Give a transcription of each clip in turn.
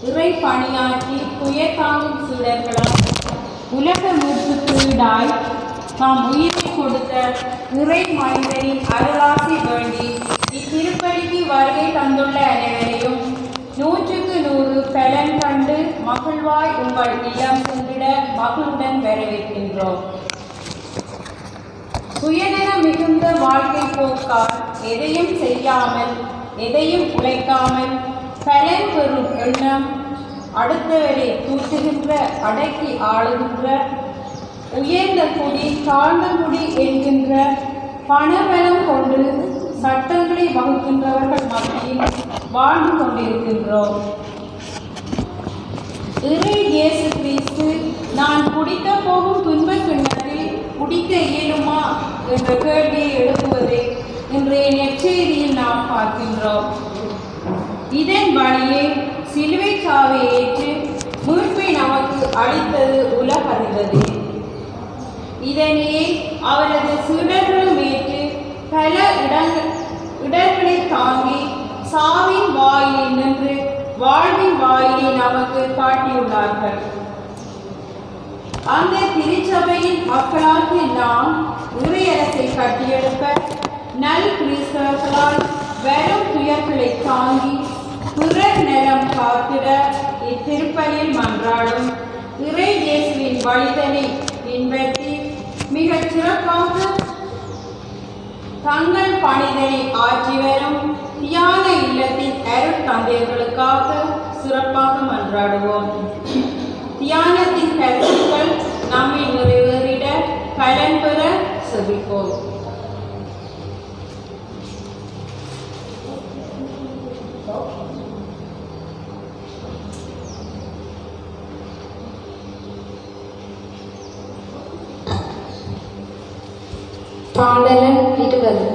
இறை பணியாற்றி துயர் தாங்கும் சீடர்களால் உலக மீட்புக்கு ஈடாய் தாம் உயிரை கொடுத்த இறை மனிதரின் அருளாசி வேண்டி இத்திருப்பலிக்கு வருகை தந்துள்ள அனைவரையும் 100க்கு 100 பலன் கண்டு மகிழ்வாய் உங்கள் இல்லம் சென்றிட மகிழ்வுடன் வரவேற்கின்றோம். சுயநல மிகுந்த வாழ்க்கை போக்கால் எதையும் செய்யாமல் எதையும் உழைக்காமல் பலன் பெறும் எண்ணம் அடுத்தவரை தூற்றுகின்ற அடக்கி ஆளுகின்ற உயர்ந்த குடி தாழ்ந்த குடி என்கின்ற பணபலம் கொண்டு சட்டங்களை வகுக்கின்றவர்கள் மத்தியில் வாழ்ந்து கொண்டிருக்கின்றோம். இறை இயேசு கிறிஸ்து நான் குடிக்க போகும் துன்பக் கிண்ணத்தில் குடிக்க இயலுமா என்ற கேள்வியை எழுப்புவதை இன்றைய நற்செய்தியில் நாம் பார்க்கின்றோம். இதன் வழியே சிலுவை சாவை ஏற்று மீட்பை நமக்கு அளித்தது உலகறிவது. இதனையே அவரது சீடர்களும் ஏற்று பல இடர்களை தாங்கி சாவின் வாயிலில் நின்று வாழ்வின் வாயிலை நமக்கு காட்டியுள்ளார்கள். அந்த திருச்சபையின் மக்களாகிய நாம் இறையரசை கட்டியெழுப்ப நல் கிறிஸ்தவர்களால் வெறும் துயர்களை தாங்கி பிறர் நலம் காத்திட இத்திருப்பலியில் மன்றாடும் இறை இயேசுவின் வழிதனை பின்பற்றி மிகச் சிறப்பாக தங்கள் பணிதனை ஆற்றி வரும் தியான இல்லத்தின் அருட்தந்தையர்களுக்காக சிறப்பாக மன்றாடுவோம். தியானத்தின் கருத்துக்கள் நம்மை நிறைவேறிட பலன் பெற செவிப்போம். பாடலன் 20.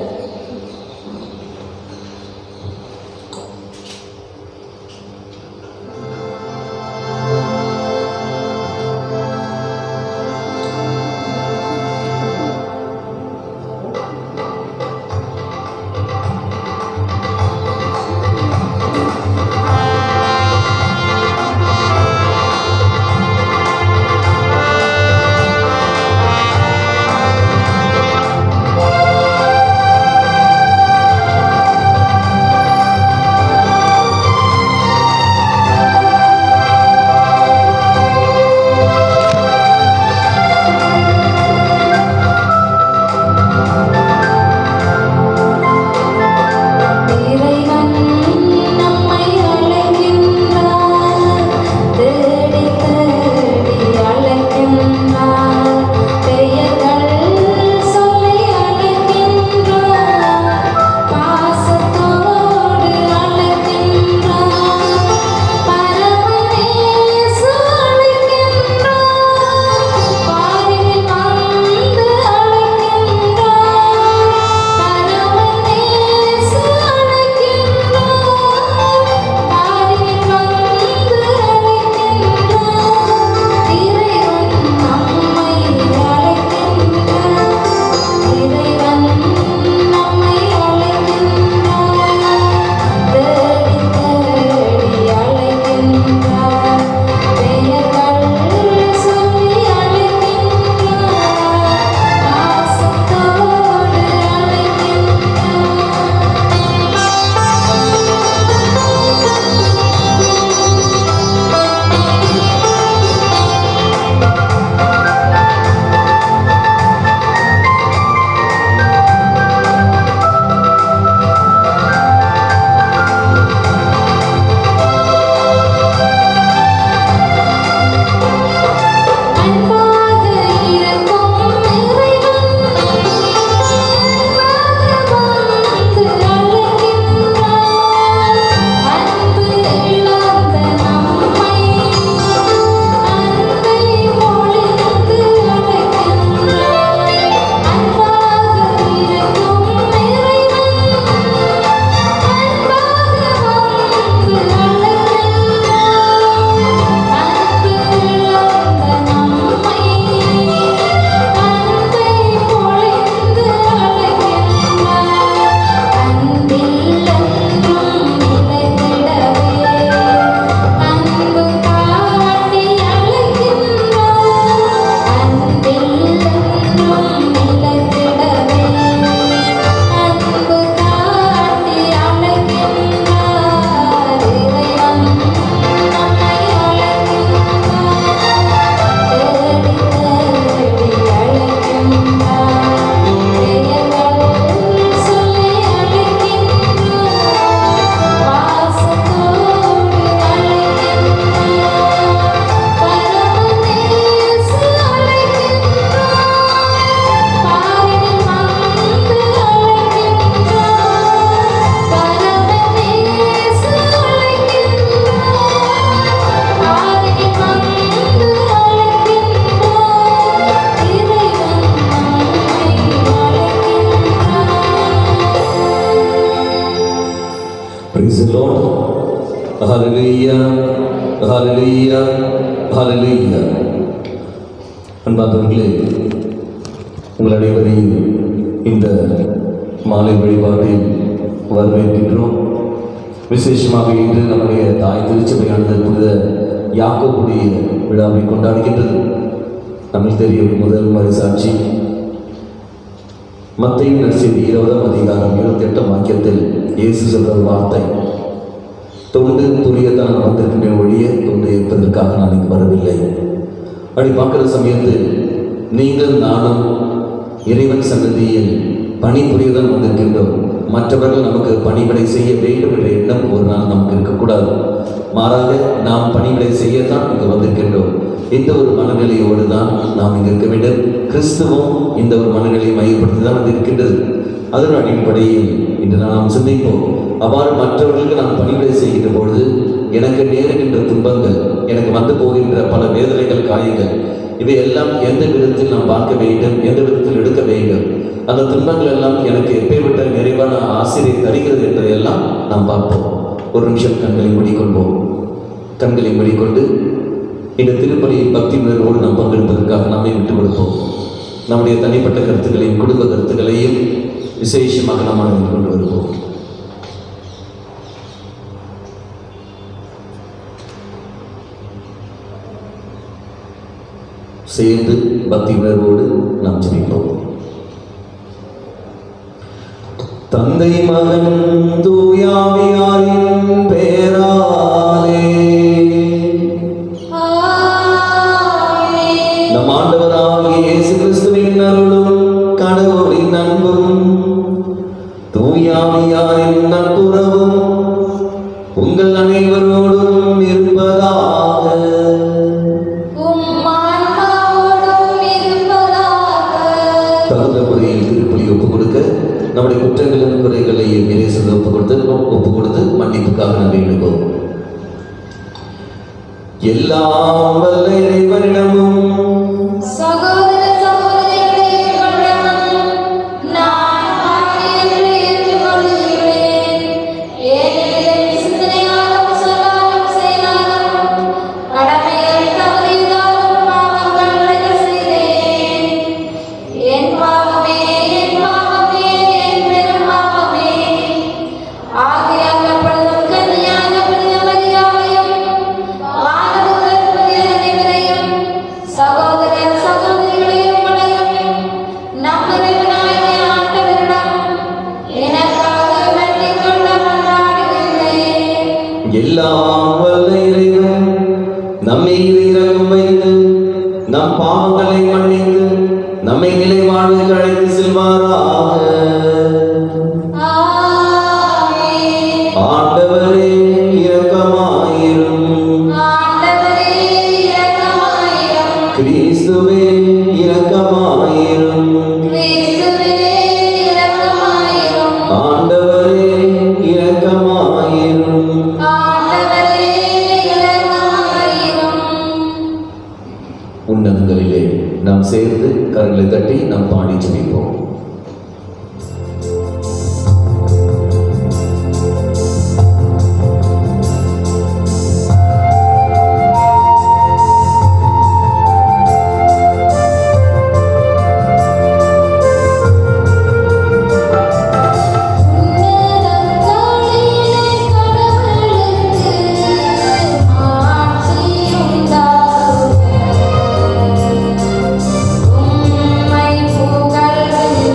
ஹல்லேலூயா, ஹல்லேலூயா, ஹல்லேலூயா. அன்பார்ந்தவர்களே, உங்கள் அனைவரையும் இந்த மாலை வழிபாட்டில் வரவேற்கின்றோம். விசேஷமாக இன்று நம்முடைய தாய் திருச்சபையானது புனித யாக்கோபுடைய விழாவை கொண்டாடுகின்றது. நமக்கு தெரியும் முதல் மறைசாட்சி மத்தேயு நற்செய்தி 20ஆம் அதிகாரம் 28ஆம் வாக்கியத்தில் இயேசு சொல்ற வார்த்தை, தொண்டு துரியத்தான் வந்திருக்கின்ற ஒழிய தொண்டு இருப்பதற்காக நான் இங்கு வரவில்லை. அப்படி பார்க்கிற சமயத்தில் நீங்கள் நானும் இறைவன் சன்னதியில் பணிபுரியதான் வந்திருக்கின்றோம். மற்றவர்கள் நமக்கு பணிவிடை செய்ய வேண்டும் என்ற எண்ணம் ஒரு நாள் நமக்கு இருக்கக்கூடாது. மாறாக நாம் பணிவிடை செய்யத்தான் இங்கு வந்திருக்கின்றோம். இந்த ஒரு மனநிலையோடு தான் நாம் இங்கு இருக்க வேண்டும். கிறிஸ்துவும் இந்த ஒரு மனநிலையை மையப்படுத்தி தான் அது இருக்கின்றது. அதன் அடிப்படையில் இன்று நாம் சிந்திப்போம். அவ்வாறு மற்றவர்களுக்கு நாம் பணிவிடை செய்கின்ற பொழுது எனக்கு நேருகின்ற துன்பங்கள், எனக்கு வந்து போகின்ற பல வேதனைகள், காயங்கள், இவையெல்லாம் எந்த விதத்தில் நாம் பார்க்க வேண்டும், எந்த விதத்தில் எடுக்க வேண்டும், அந்த துன்பங்கள் எல்லாம் எனக்கு எப்பேற்பட்ட நிறைவான ஆசிரியை தருகிறது என்பதையெல்லாம் நாம் பார்ப்போம். ஒரு நிமிஷம் கண்களை மூடிக்கொள்வோம். கண்களை மூடிக்கொண்டு இந்த திருப்பலி பக்தி உணர்வோடு நாம் பங்கெடுப்பதற்காக நம்மை விட்டுக் கொடுப்போம். நம்முடைய தனிப்பட்ட கருத்துக்களையும் குடும்ப கருத்துக்களையும் விசேஷமாக நாம் அணிந்து கொண்டு வருவோம். சேர்ந்து பக்தி உணர்வோடு நாம் ஜெபிப்போம். தந்தை மகன் தூயாவியாரின் பெயராலே நம் ஆண்டவராகிய இயேசு கிறிஸ்துவின் அருளும் கடவுளின் அன்பும் தூயாவியாரின் நட்புறவும் உங்கள் அனைவரோடும் இருப்பதாக. தகுந்த முறையில் திருப்பலி ஒப்புக் கொடுக்க நம்முடைய குற்றங்களின் குறைகளையும் இறைவனுக்கு ஒப்புக் கொடுத்து மன்னிப்புக்காக நாம் வேண்டுவோம். எல்லாம் வல்ல இறைவனிடமும் சகோதர சகோதரிகளிடமும் நான் பாவியென்று ஏற்றுக்கொள்கிறேன். ஏனெனில் சிந்தனையாலும் சொல்லாலும் செயலாலும் கடமையை தவறியதாலும் பாவங்களை செய்தேன். என் பாவமே, என் பாவமே, என் பெரும் பாவமே. ஆகையால் அப்பொழுதும் கன்னியாக புனித மரியாவையும் வானதூதர் புனிதர் அனைவரையும் சகோதர சகோதரிகளையும் வணங்கும் நம் இறைவனாகிய ஆண்டவரிடம் எனக்காக வேண்டிக் கொள்ள மன்றாடுகிறேன். எல்லாம் வல்ல இறைவன் நம்மை இரக்கம் வைத்து நம் பாவங்களை மன்னித்து நம்மை நிலை வாழ்வுக்கு அழைத்து செல்வாராக. ஆமென். ஆண்டவரே இரக்கமாயிரும். ஆண்டவரே இரக்கமாயிரும். கிறிஸ்துவே இரக்கமாயிரும். கிறிஸ்துவே இரக்கமாயிரும். ஆண்டவரே இரக்கமாயிரும். ஆண்டவரே இரக்கமாயிரும். உன்னதங்களிலே நாம் சேர்ந்து கரங்களை தட்டி நாம் பாடி ஜெபிப்போம். உன்னதங்களிலே கடவுளுக்கு ஆட்சி உண்டாகுக. உம்மை புகழ்கின்றோம்.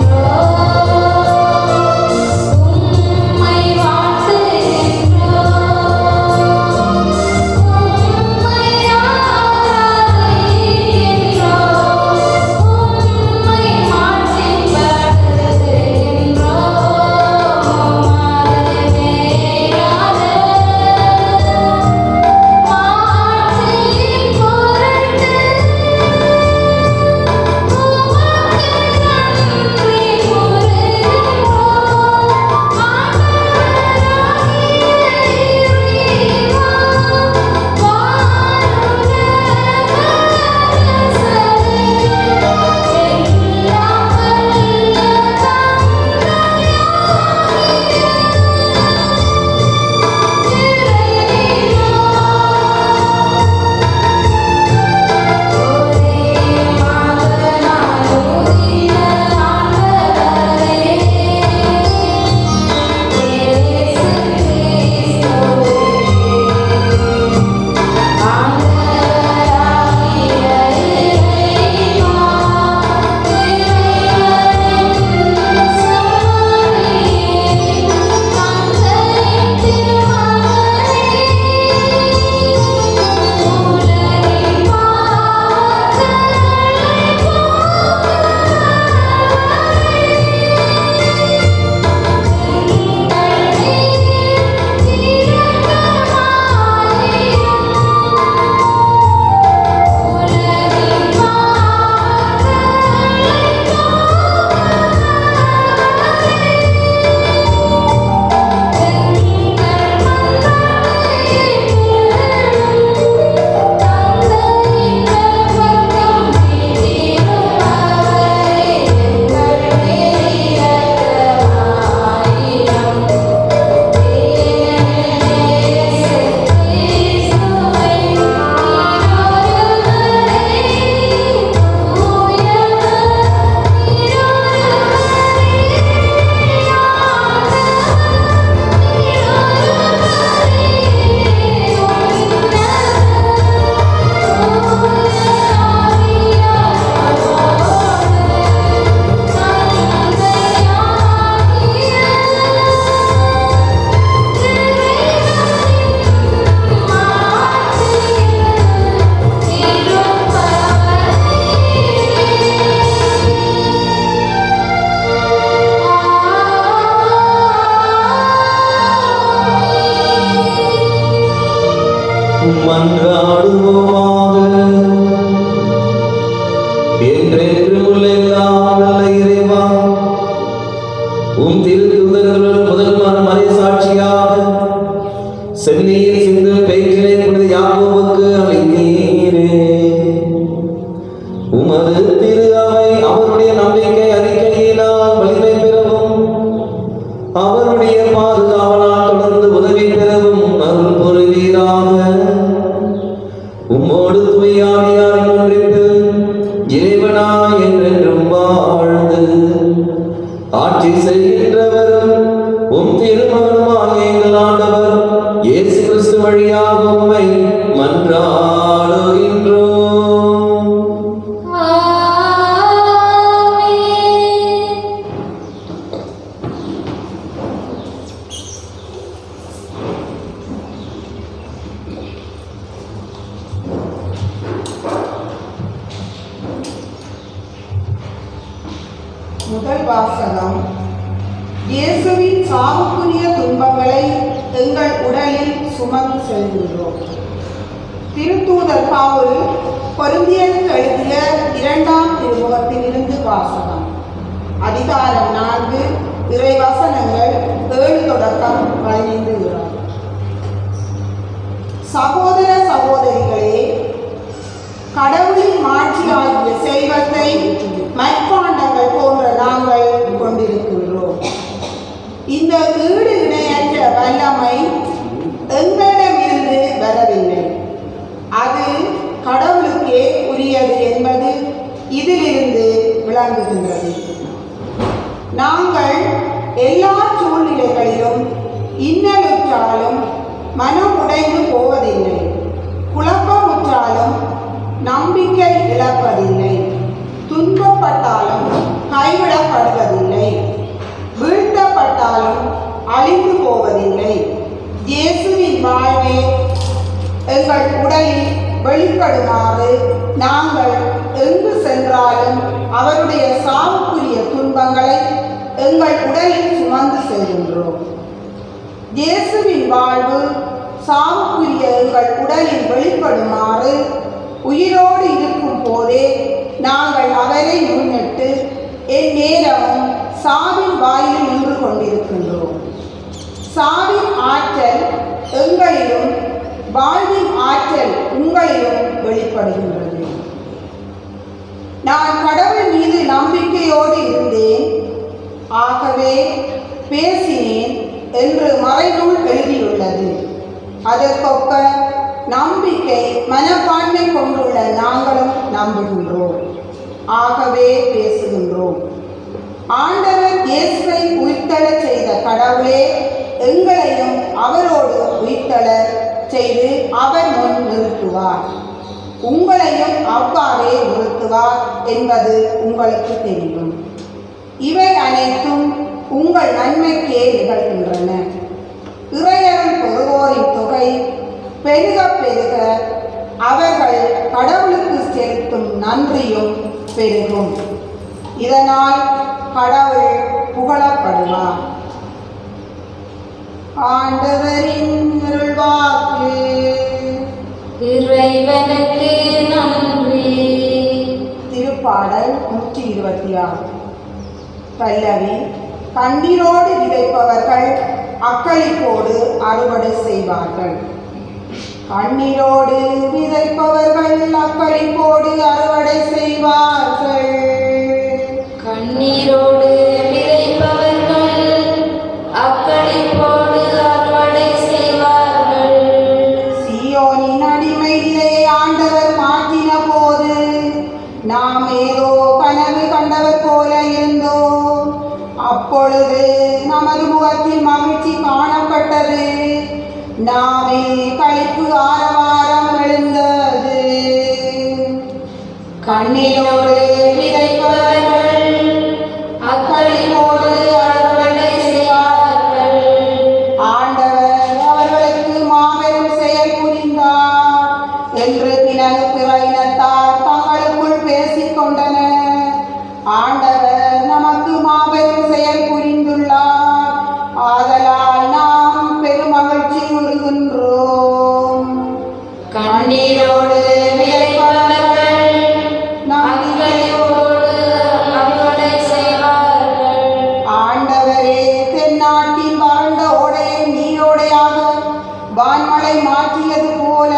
மன்றாடுவோமாக. என்றென்றும் உள்ள எல்லாம் வல்ல இறைவா, உம் திருத்தூதர்கள் முதல் மறை சாட்சியாக சென்னையில் சிந்து பெயரிலே புனித யாக்கோபுக்கு அளித்தீரே. உமது திரு அவை அவருடைய நம்பிக்கை அறிக்கையினால் வலிமை பெறவும், அவருடைய பாதுகாவலால் தொடர்ந்து உதவி பெறவும் அருள் புரிவீராக. உம்மோடு தூயாவியாரின் ஒன்றிப்பில் இறைவனாய் என்றென்றும் வாழ்ந்து ஆட்சி செய்கின்றவரும் உம் திருமகனுமாகிய எங்கள் ஆண்டவர் இயேசு கிறிஸ்து வழியாக உம்மை மன்றாடுகின்றோம். ஆமென். முதல் வாசகம். இயேசுவின் சாவுக்குரிய துன்பங்களை எங்கள் உடலில் சுமந்து செல்கின்றோம். திருத்தூதர் பவுல் கொரிந்தியருக்கு எழுதிய 2ஆம் திருமுகத்திலிருந்து வாசகம். அதிகாரம் 4, இறைவசனங்கள் 7 தொடக்கம் 15. சகோதர சகோதரிகளே, கடவுளின் மாட்சியாகிய செல்வத்தை மட்பாண்டங்கள் போன்ற நாங்கள் கொண்டிருக்கின்றோம். இந்த ஈடு இணையற்ற வல்லமை எங்களிடமிருந்து வரவில்லை, அது கடவுளுக்கே உரியது என்பது இதிலிருந்து விளங்குகின்றது. நாங்கள் எல்லா சூழ்நிலைகளிலும் இன்னலுற்றாலும் மனம் உடைந்து போவதில்லை, குழப்பமுற்றாலும் நம்பிக்கை இழப்பதில்லை, துன்பப்பட்டாலும் கைவிடப்படுவதில்லை, வீழ்த்தப்பட்டாலும் அழிந்து போவதில்லை. இயேசுவின் வாழ்வே எங்கள் உடலில் வெளிப்படுமாறு நாங்கள் எங்கு சென்றாலும் அவருடைய சாவுக்குரிய துன்பங்களை எங்கள் உடலில் சுமந்து செல்கின்றோம். இயேசுவின் வாழ்வு சாவுக்குரிய எங்கள் உடலில் வெளிப்படுமாறு உயிரோடு இருக்கும் போதே நாங்கள் அவரை முன்னிட்டு எந்நேரமும் சாவின் வாயிலில் நின்று கொண்டிருக்கின்றோம். சாவின் ஆற்றல் எங்களிலும் வாழ்வின் ஆற்றல் உங்களிலும் வெளிப்படுகின்றது. நான் கடவுள் மீது நம்பிக்கையோடு இருந்தேன், ஆகவே பேசினேன் என்று மறைநூல் எழுதியுள்ளது. அதற்கொப்ப நம்பிக்கை மனப்பான்மை கொண்டுள்ள நாங்களும் நம்புகின்றோம், ஆகவே பேசுகின்றோம். ஆண்டவர் இயேசுவை உயிர்த்தெழச் செய்த கடவுளே எங்களையும் அவரோடு உயிர்த்தெழச் செய்து அவர் முன் நிறுத்துவார், உங்களையும் அவ்வாறே நிறுத்துவார் என்பது உங்களுக்கு தெரியும். இவை அனைத்தும் உங்கள் நன்மைக்கே நிகழ்கின்றன. இறையருள் பெறுவோரின் தொகை பெருக பெருக அவர்கள் கடவுளுக்கு செலுத்தும் நன்றியும் பெருகும். இதனால் கடவுள் புகழப்படுவார். ஆண்டவரின் அருள்வாக்கு. இறைவனுக்கு நன்றி. திருப்பாடல் 126. பல்லவி. கண்ணீரோடு விதைப்பவர்கள் அக்களிப்போடு அறுவடை செய்வார்கள். கண்ணீரோடு விதைப்பவர்கள் அக்களிப்போடு அறுவடை செய்வார்கள். கண்ணீரோடு விதைப்பவர்கள் அக்களிப்போடு அறுவடை செய்வார்கள். சீயோனின் அடிமையிலே ஆண்டவர் மாற்றின போது நாம் ஏதோ கனவு கண்டவர் போல இருந்தோம். அப்பொழுது நமது முகத்தில் மகிழ்ச்சி காணப்பட்டது, நாமே களிப்பு ஆரவாரம் எழுந்தது. கண்ணீரோடு விதைப்பவர்கள் அக்களிப்போடு அறுவடை செய்வார்கள். ஆண்டவர் அவர்களுக்கு மாபெரும் செயல் புரிந்தார் என்று பிறகு பிற இனத்தார் தங்களுக்குள் பேசிக் கொண்டனர். ஆண்டவர் நமக்கு மாபெரும் செயல் புரிந்துள்ளார், ஆதலால் நாம் பெருமகிழ்ச்சி உறுகின்றோம். கண்ணீரோடு கண்ணீரோடு விதைப்பவர்கள் அக்கறையோடு அறுவடை செய்வார்கள். ஆண்டவரே, தென்னாட்டின் வறண்ட ஓடையை நீரோடையாக வான்மழை மாற்றியது போல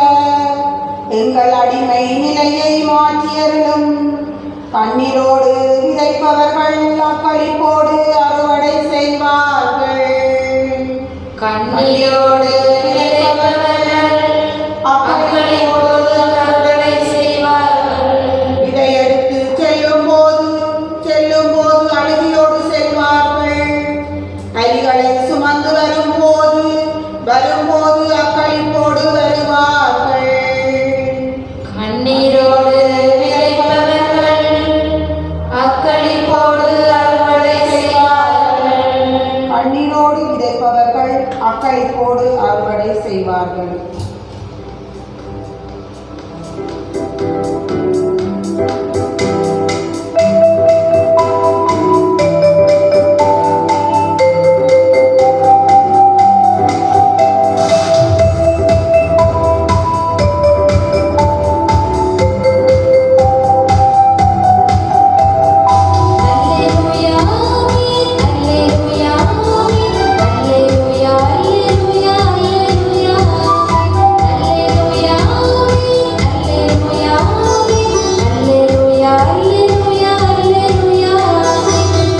எங்கள் அடிமை நிலையை மாற்றியருளும். கண்ணீரோடு விதைப்பவர்கள் அக்களிப்போடு அறுவடை செய்வார்கள். கண்ணீரோடு விதைப்பவர்கள் அக்கறையோடு அறுவடை செய்வார்கள். விதையெடுத்து செல்லும் போது அழுகையோடு செல்வார்கள். கைகளை சுமந்து வரும்போது அக்களிப்போடு வருவார்கள். கண்ணீரோடு விதைப்பவர்கள் அக்களிப்போடு அறுவடை செய்வார்கள். கண்ணீரோடு விதைப்பவர்கள் அக்களிப்போடு அறுவடை செய்வார்கள். அல்லேலூயா அல்லேலூயா அல்லேலூயா அல்லேலூயா அல்லேலூயா அல்லேலூயா அல்லேலூயா அல்லேலூயா அல்லேலூயா அல்லேலூயா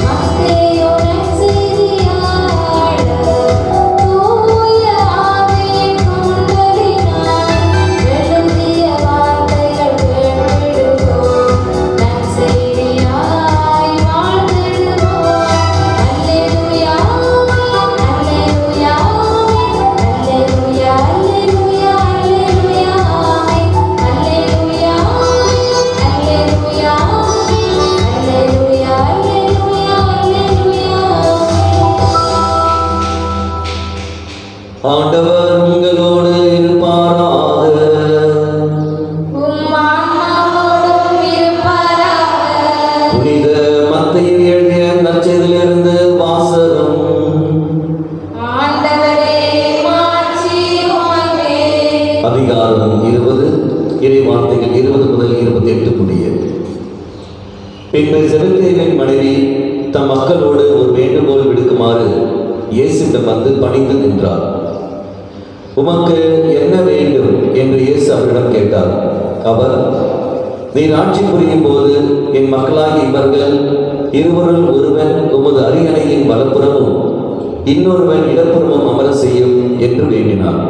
மத்தேயோரன் செய்தியாளர் தூய ஆவியின் குண்டலினால் எழுதிய வார்த்தைகள் கேட்டிடுவோம். நற்செய்தியாய் வாழ்ந்திடுவோம். அல்லேலூயா அல்லேலூயா அல்லேலூயா அல்லேலூயா அல்லேலூயா அல்லேலூயா அல்லேலூயா அல்லேலூயா அல்லேலூயா. ஆண்டவர் உங்களோடு இருப்பாராக. உம் ஆன்மாவோடும் இருப்பாராக. புனித மத்தேயு எழுதிய நற்செய்தியிலிருந்து வாசகம். ஆண்டவரே மாட்சி உமக்கே. அதிகாரம் 20 இறை வார்த்தைகள் 20 முதல் 28 முடிய. பின்பு செபத்தேயுவின் மனைவி தம் மக்களோடு ஒரு வேண்டுகோள் விடுக்குமாறு இயேசுவிடம் வந்து பணிந்து நின்றார். உமக்கு என்ன வேண்டும் என்று இயேசு அவரிடம் கேட்டார். அவர், நீர் ஆட்சி புரியும் போது என் மக்களாகிய இவர்கள் இருவருள் ஒருவன் உமது அரியணையின் வலப்புறமும் இன்னொருவன் இடப்புறமும் அமர செய்யும் என்று வேண்டினார்.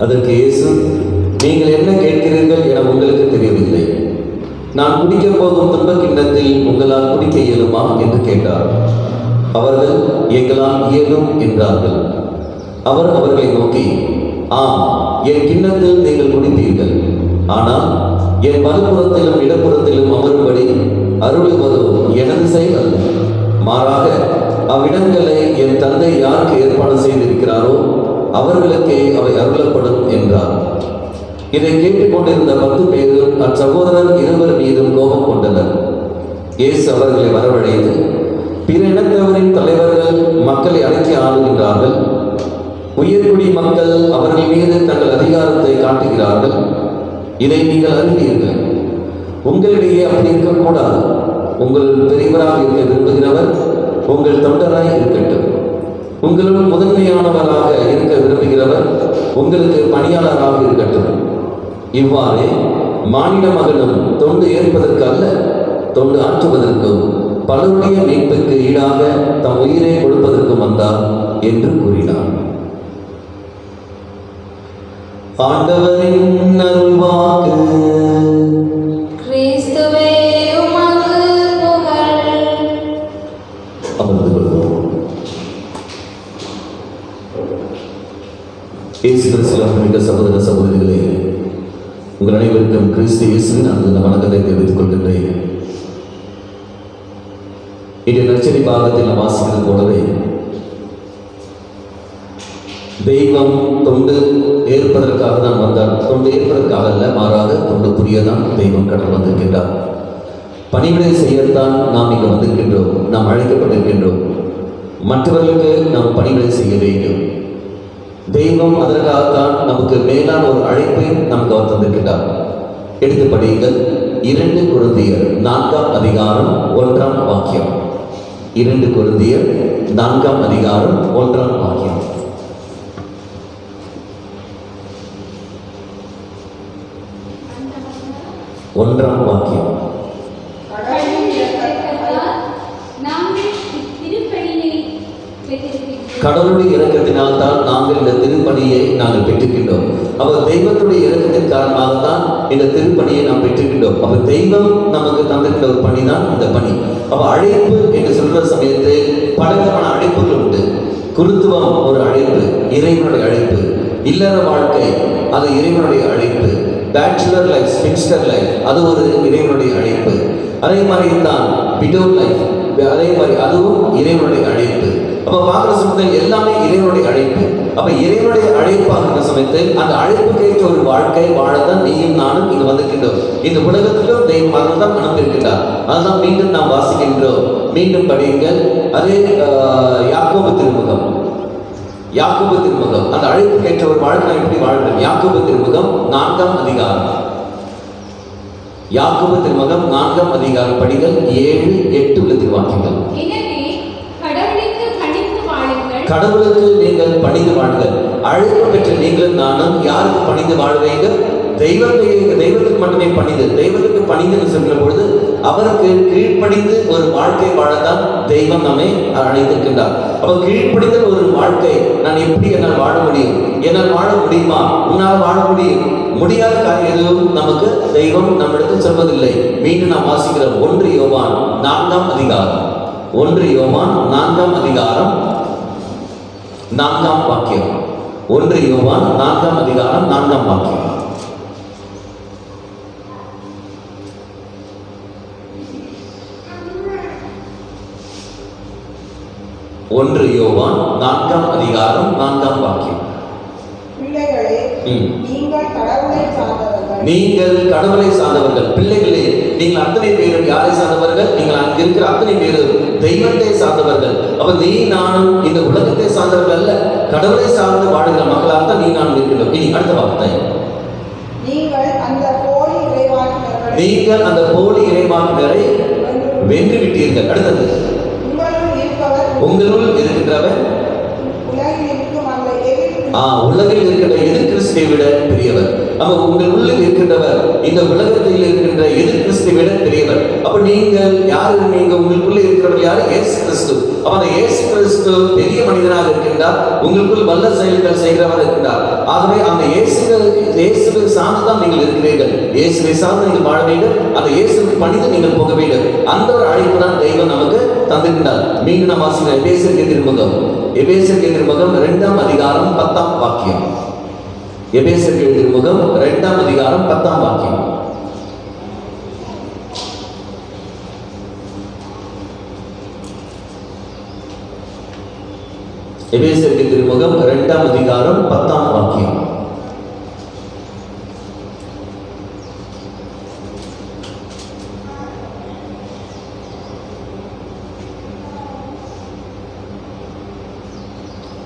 அதற்கு இயேசு, நீங்கள் என்ன கேட்கிறீர்கள் என உங்களுக்கு தெரியவில்லை. நான் குடிக்கப் போகும் துன்பக் கிண்ணத்தில் உங்களால் குடிக்க இயலுமா என்று கேட்டார். அவர்கள், எங்களால் இயலும் என்றார்கள். அவர் அவர்களை நோக்கி, ஆம், என் கிண்ணத்தில் நீங்கள் குடிப்பீர்கள். ஆனால் என் வலப்புறத்திலும் இடப்புறத்திலும் அமரும்படி அருளுவதோ எனது செயல் அல்ல. மாறாக அவ்விடங்களை என் தந்தை யாருக்கு ஏற்பாடு செய்திருக்கிறாரோ அவர்களுக்கே அவை அருளப்படும் என்றார். இதை கேட்டுக்கொண்டிருந்த 10 பேரும் அச்சகோதரர் இருவர் மீதும் கோபம் கொண்டனர். இயேசு அவர்களை வரவழைத்து, பிற இனத்தவரின் தலைவர்கள் மக்களை அடக்கி ஆளுகின்றார்கள். உயர்குடி மக்கள் அவர்கள் மீது தங்கள் அதிகாரத்தை காட்டுகிறார்கள். இதை நீங்கள் அறிவீர்கள். உங்களிடையே அப்படி இருக்கக்கூடாது. உங்கள் பெரியவராக இருக்க விரும்புகிறவர் உங்கள் தொண்டராய் இருக்கட்டும். உங்களுள் முதன்மையானவராக இருக்க விரும்புகிறவர் உங்களுக்கு பணியாளராக இருக்கட்டும். இவ்வாறே மானிட மகனும் தொண்டு ஏற்பதற்கு அல்ல, தொண்டு ஆற்றுவதற்கும் பலருடைய மீட்புக்கு ஈடாக தம் உயிரை கொடுப்பதற்கும் வந்தார் என்று கூறினார். ஆண்டவரின் அருள்வாக்கு. கிறிஸ்துவே உமக்கு புகழ். அமர்ந்து கொள்வோம். இயேசு கிறிஸ்துவின் மிக சகோதர சகோதரிகளே, உங்கள் அனைவருக்கும் கிறிஸ்து இயேசுவின் அந்த வணக்கத்தை தெரிவித்துக் கொள்கின்றேன். இன்றைய நற்செய்தி பாகத்தில் நாம் வாசிப்பது போலவே தெய்வம் தொண்டு ஏற்பதற்காக தான் வந்தார். தொண்டு ஏற்பதற்காக அல்ல, மாறாக தொண்டு புரியதான் தெய்வம் கடல் வந்திருக்கின்றார். பணிவிடை செய்யத்தான் நாம் இங்கு வந்திருக்கின்றோம். நாம் அழைக்கப்பட்டிருக்கின்றோம். மற்றவர்களுக்கு நாம் பணிவிடை செய்ய வேண்டும். தெய்வம் அதற்காகத்தான் நமக்கு மேலான ஒரு அழைப்பை நமக்கு அவர் தந்திருக்கிறார். எடுத்து படியுங்கள். 2 கொரிந்தியர் 4ஆம் அதிகாரம் 1ஆம் வாக்கியம். 2 கொரிந்தியர் 4ஆம் அதிகாரம் 1ஆம் வாக்கியம். ஒன்றாம் வாக்கியம். கடவுளுடைய இரக்கத்தினால் தான் நாங்கள் இந்த திருப்பணியை நாங்கள் பெற்றுக்கின்றோம். அவர் தெய்வத்துடைய இரக்கத்தின் காரணமாக தான் இந்த திருப்பணியை நாம் பெற்றுக்கின்றோம். அவர் தெய்வம் நமக்கு தந்திருக்கிற ஒரு பணி தான் இந்த பணி. அப்ப அழைப்பு என்று சொல்ற சமயத்தில் பலவிதமான அழைப்புகள் உண்டு. குருத்துவம் ஒரு அழைப்பு, இறைவனுடைய அழைப்பு. இல்லற வாழ்க்கை அது இறைவனுடைய அழைப்பு. பேச்சுலர் லைஃப், ஸ்பின்ஸ்டர் லைஃப் அது ஒரு இறைவனுடைய அழைப்பு. அதே மாதிரி தான் விடோ லைஃப், அதே மாதிரி அதுவும் இறைவனுடைய அழைப்பு. அப்ப பார்க்குற சமயத்தில் எல்லாமே இறைவனுடைய அழைப்பு. அப்ப இறைவனுடைய அழைப்பாகிற சமயத்தில் அந்த அழைப்புக்கு ஏற்ற ஒரு வாழ்க்கை வாழத்தான் நீயும் நானும் இங்கு வந்திருக்கின்றோம். இந்த உலகத்திலும் தெய்வம் தான் அனுப்பியிருக்கின்றார். அதுதான் மீண்டும் நாம் வாசிக்கின்றோம். மீண்டும் படியுங்கள். அதே யாக்கோபு திருமுகம், யாக்கோபு திருமுகம். அந்த அழைப்புக்கு ஏற்ற ஒரு வாழ்க்கை நாம் எப்படி வாழ்கிறோம்? யாக்கோபு திருமுகம் 4ஆம் அதிகாரம். யாக்கோபு திருமுகம் 4ஆம் அதிகாரம் படிகள் 7, 8 உள்ள திருவாக்கியங்கள். கடவுளுக்கு நீங்கள் பணிந்து வாழுங்கள். அழைப்பு பெற்ற நீங்கள் நானும் யாருக்கு பணிந்து வாழ வேண்டும்? தெய்வத்துக்கு மட்டுமே பணிந்து. தெய்வத்துக்கு பணிந்து சொல்கிற பொழுது அவருக்கு கீழ்ப்படிந்து ஒரு வாழ்க்கை வாழத்தான் தெய்வம் நம்மை அழைத்திருக்கின்றார். அப்ப கீழ்ப்படிந்த ஒரு வாழ்க்கை நான் எப்படி என்னால் வாழ முடியும்? என்னால் வாழ முடியுமா? உன்னால் வாழ முடியும். முடியாத காரியம் எதுவும் நமக்கு தெய்வம் நம்மிடத்தில் சொல்வதில்லை. மீண்டும் நாம் வாசிக்கிறோம். 1 யோவான் 4ஆம் அதிகாரம். 1 யோவான் 4ஆம் அதிகாரம் 4ஆம் வாக்கியம். 1 யோவான் 4ஆம் அதிகாரம் 4ஆம் வாக்கியம். ஒன்று யோவான் 4ஆம் அதிகாரம் 4ஆம் வாக்கியம். பிள்ளைகளே, நீங்கள் கடவுளை சார்ந்தவர்கள். நீங்கள் கடவுளை சார்ந்தவர்கள். பிள்ளைகளே, நீங்கள் அத்தனை பேரும் யாரை சார்ந்தவர்கள்? நீங்கள் அங்கு இருக்கிற அத்தனை பேரும் தெய்வத்தை சார்ந்தவர்கள். அப்ப நீ நானும் இந்த உலகத்தை சார்ந்தவர்கள் அல்ல, கடவுளை சார்ந்து வாழ்கிற மக்களாக தான் நீ நானும் இருக்கின்றோம். இனி அடுத்த வார்த்தை. நீங்கள் அந்த போலி இறைவாக்கினரை வென்று விட்டீர்கள். அடுத்தது, உங்களுள் இருக்கின்றவர் உலகில் இருக்கின்ற எதிர் கிறிஸ்துவை விட பெரியவர். அப்ப உங்கள் உள்ளில் இருக்கின்றவர் இந்த உலகத்தில் இருக்கின்ற எதிர் கிறிஸ்துவை விட பெரியவர். அப்ப நீங்கள் யாரு? நீங்க உங்களுக்குள்ள இருக்கிறவர் யாரு? இயேசு கிறிஸ்து. அப்ப அந்த இயேசு கிறிஸ்து பெரிய மனிதனாக இருக்கின்றார். உங்களுக்குள் வல்ல செயல்கள் செய்கிறவர் இருக்கின்றார். ஆகவே அந்த இயேசுவை சார்ந்துதான் நீங்கள் இருக்கிறீர்கள். இயேசுவை சார்ந்து நீங்கள் வாழ வேண்டும். அந்த இயேசுவை பணிந்து நீங்கள் போக வேண்டும். அந்த ஒரு அழைப்பு தான் தெய்வம் நமக்கு தந்திருக்கிறார். மீண்டும் நாம் வாசிக்கிறோம். எபேசியர் திருமுகம், எபேசியர் திருமுகம் 2ஆம் அதிகாரம் 10ஆம் வாக்கியம். எபேசியர் திருமுகம் 2ஆம் அதிகாரம் 10ஆம் வாக்கியம். எபேசியர் திருமுகம் 2ஆம் அதிகாரம் 10ஆம் வாக்கியம்.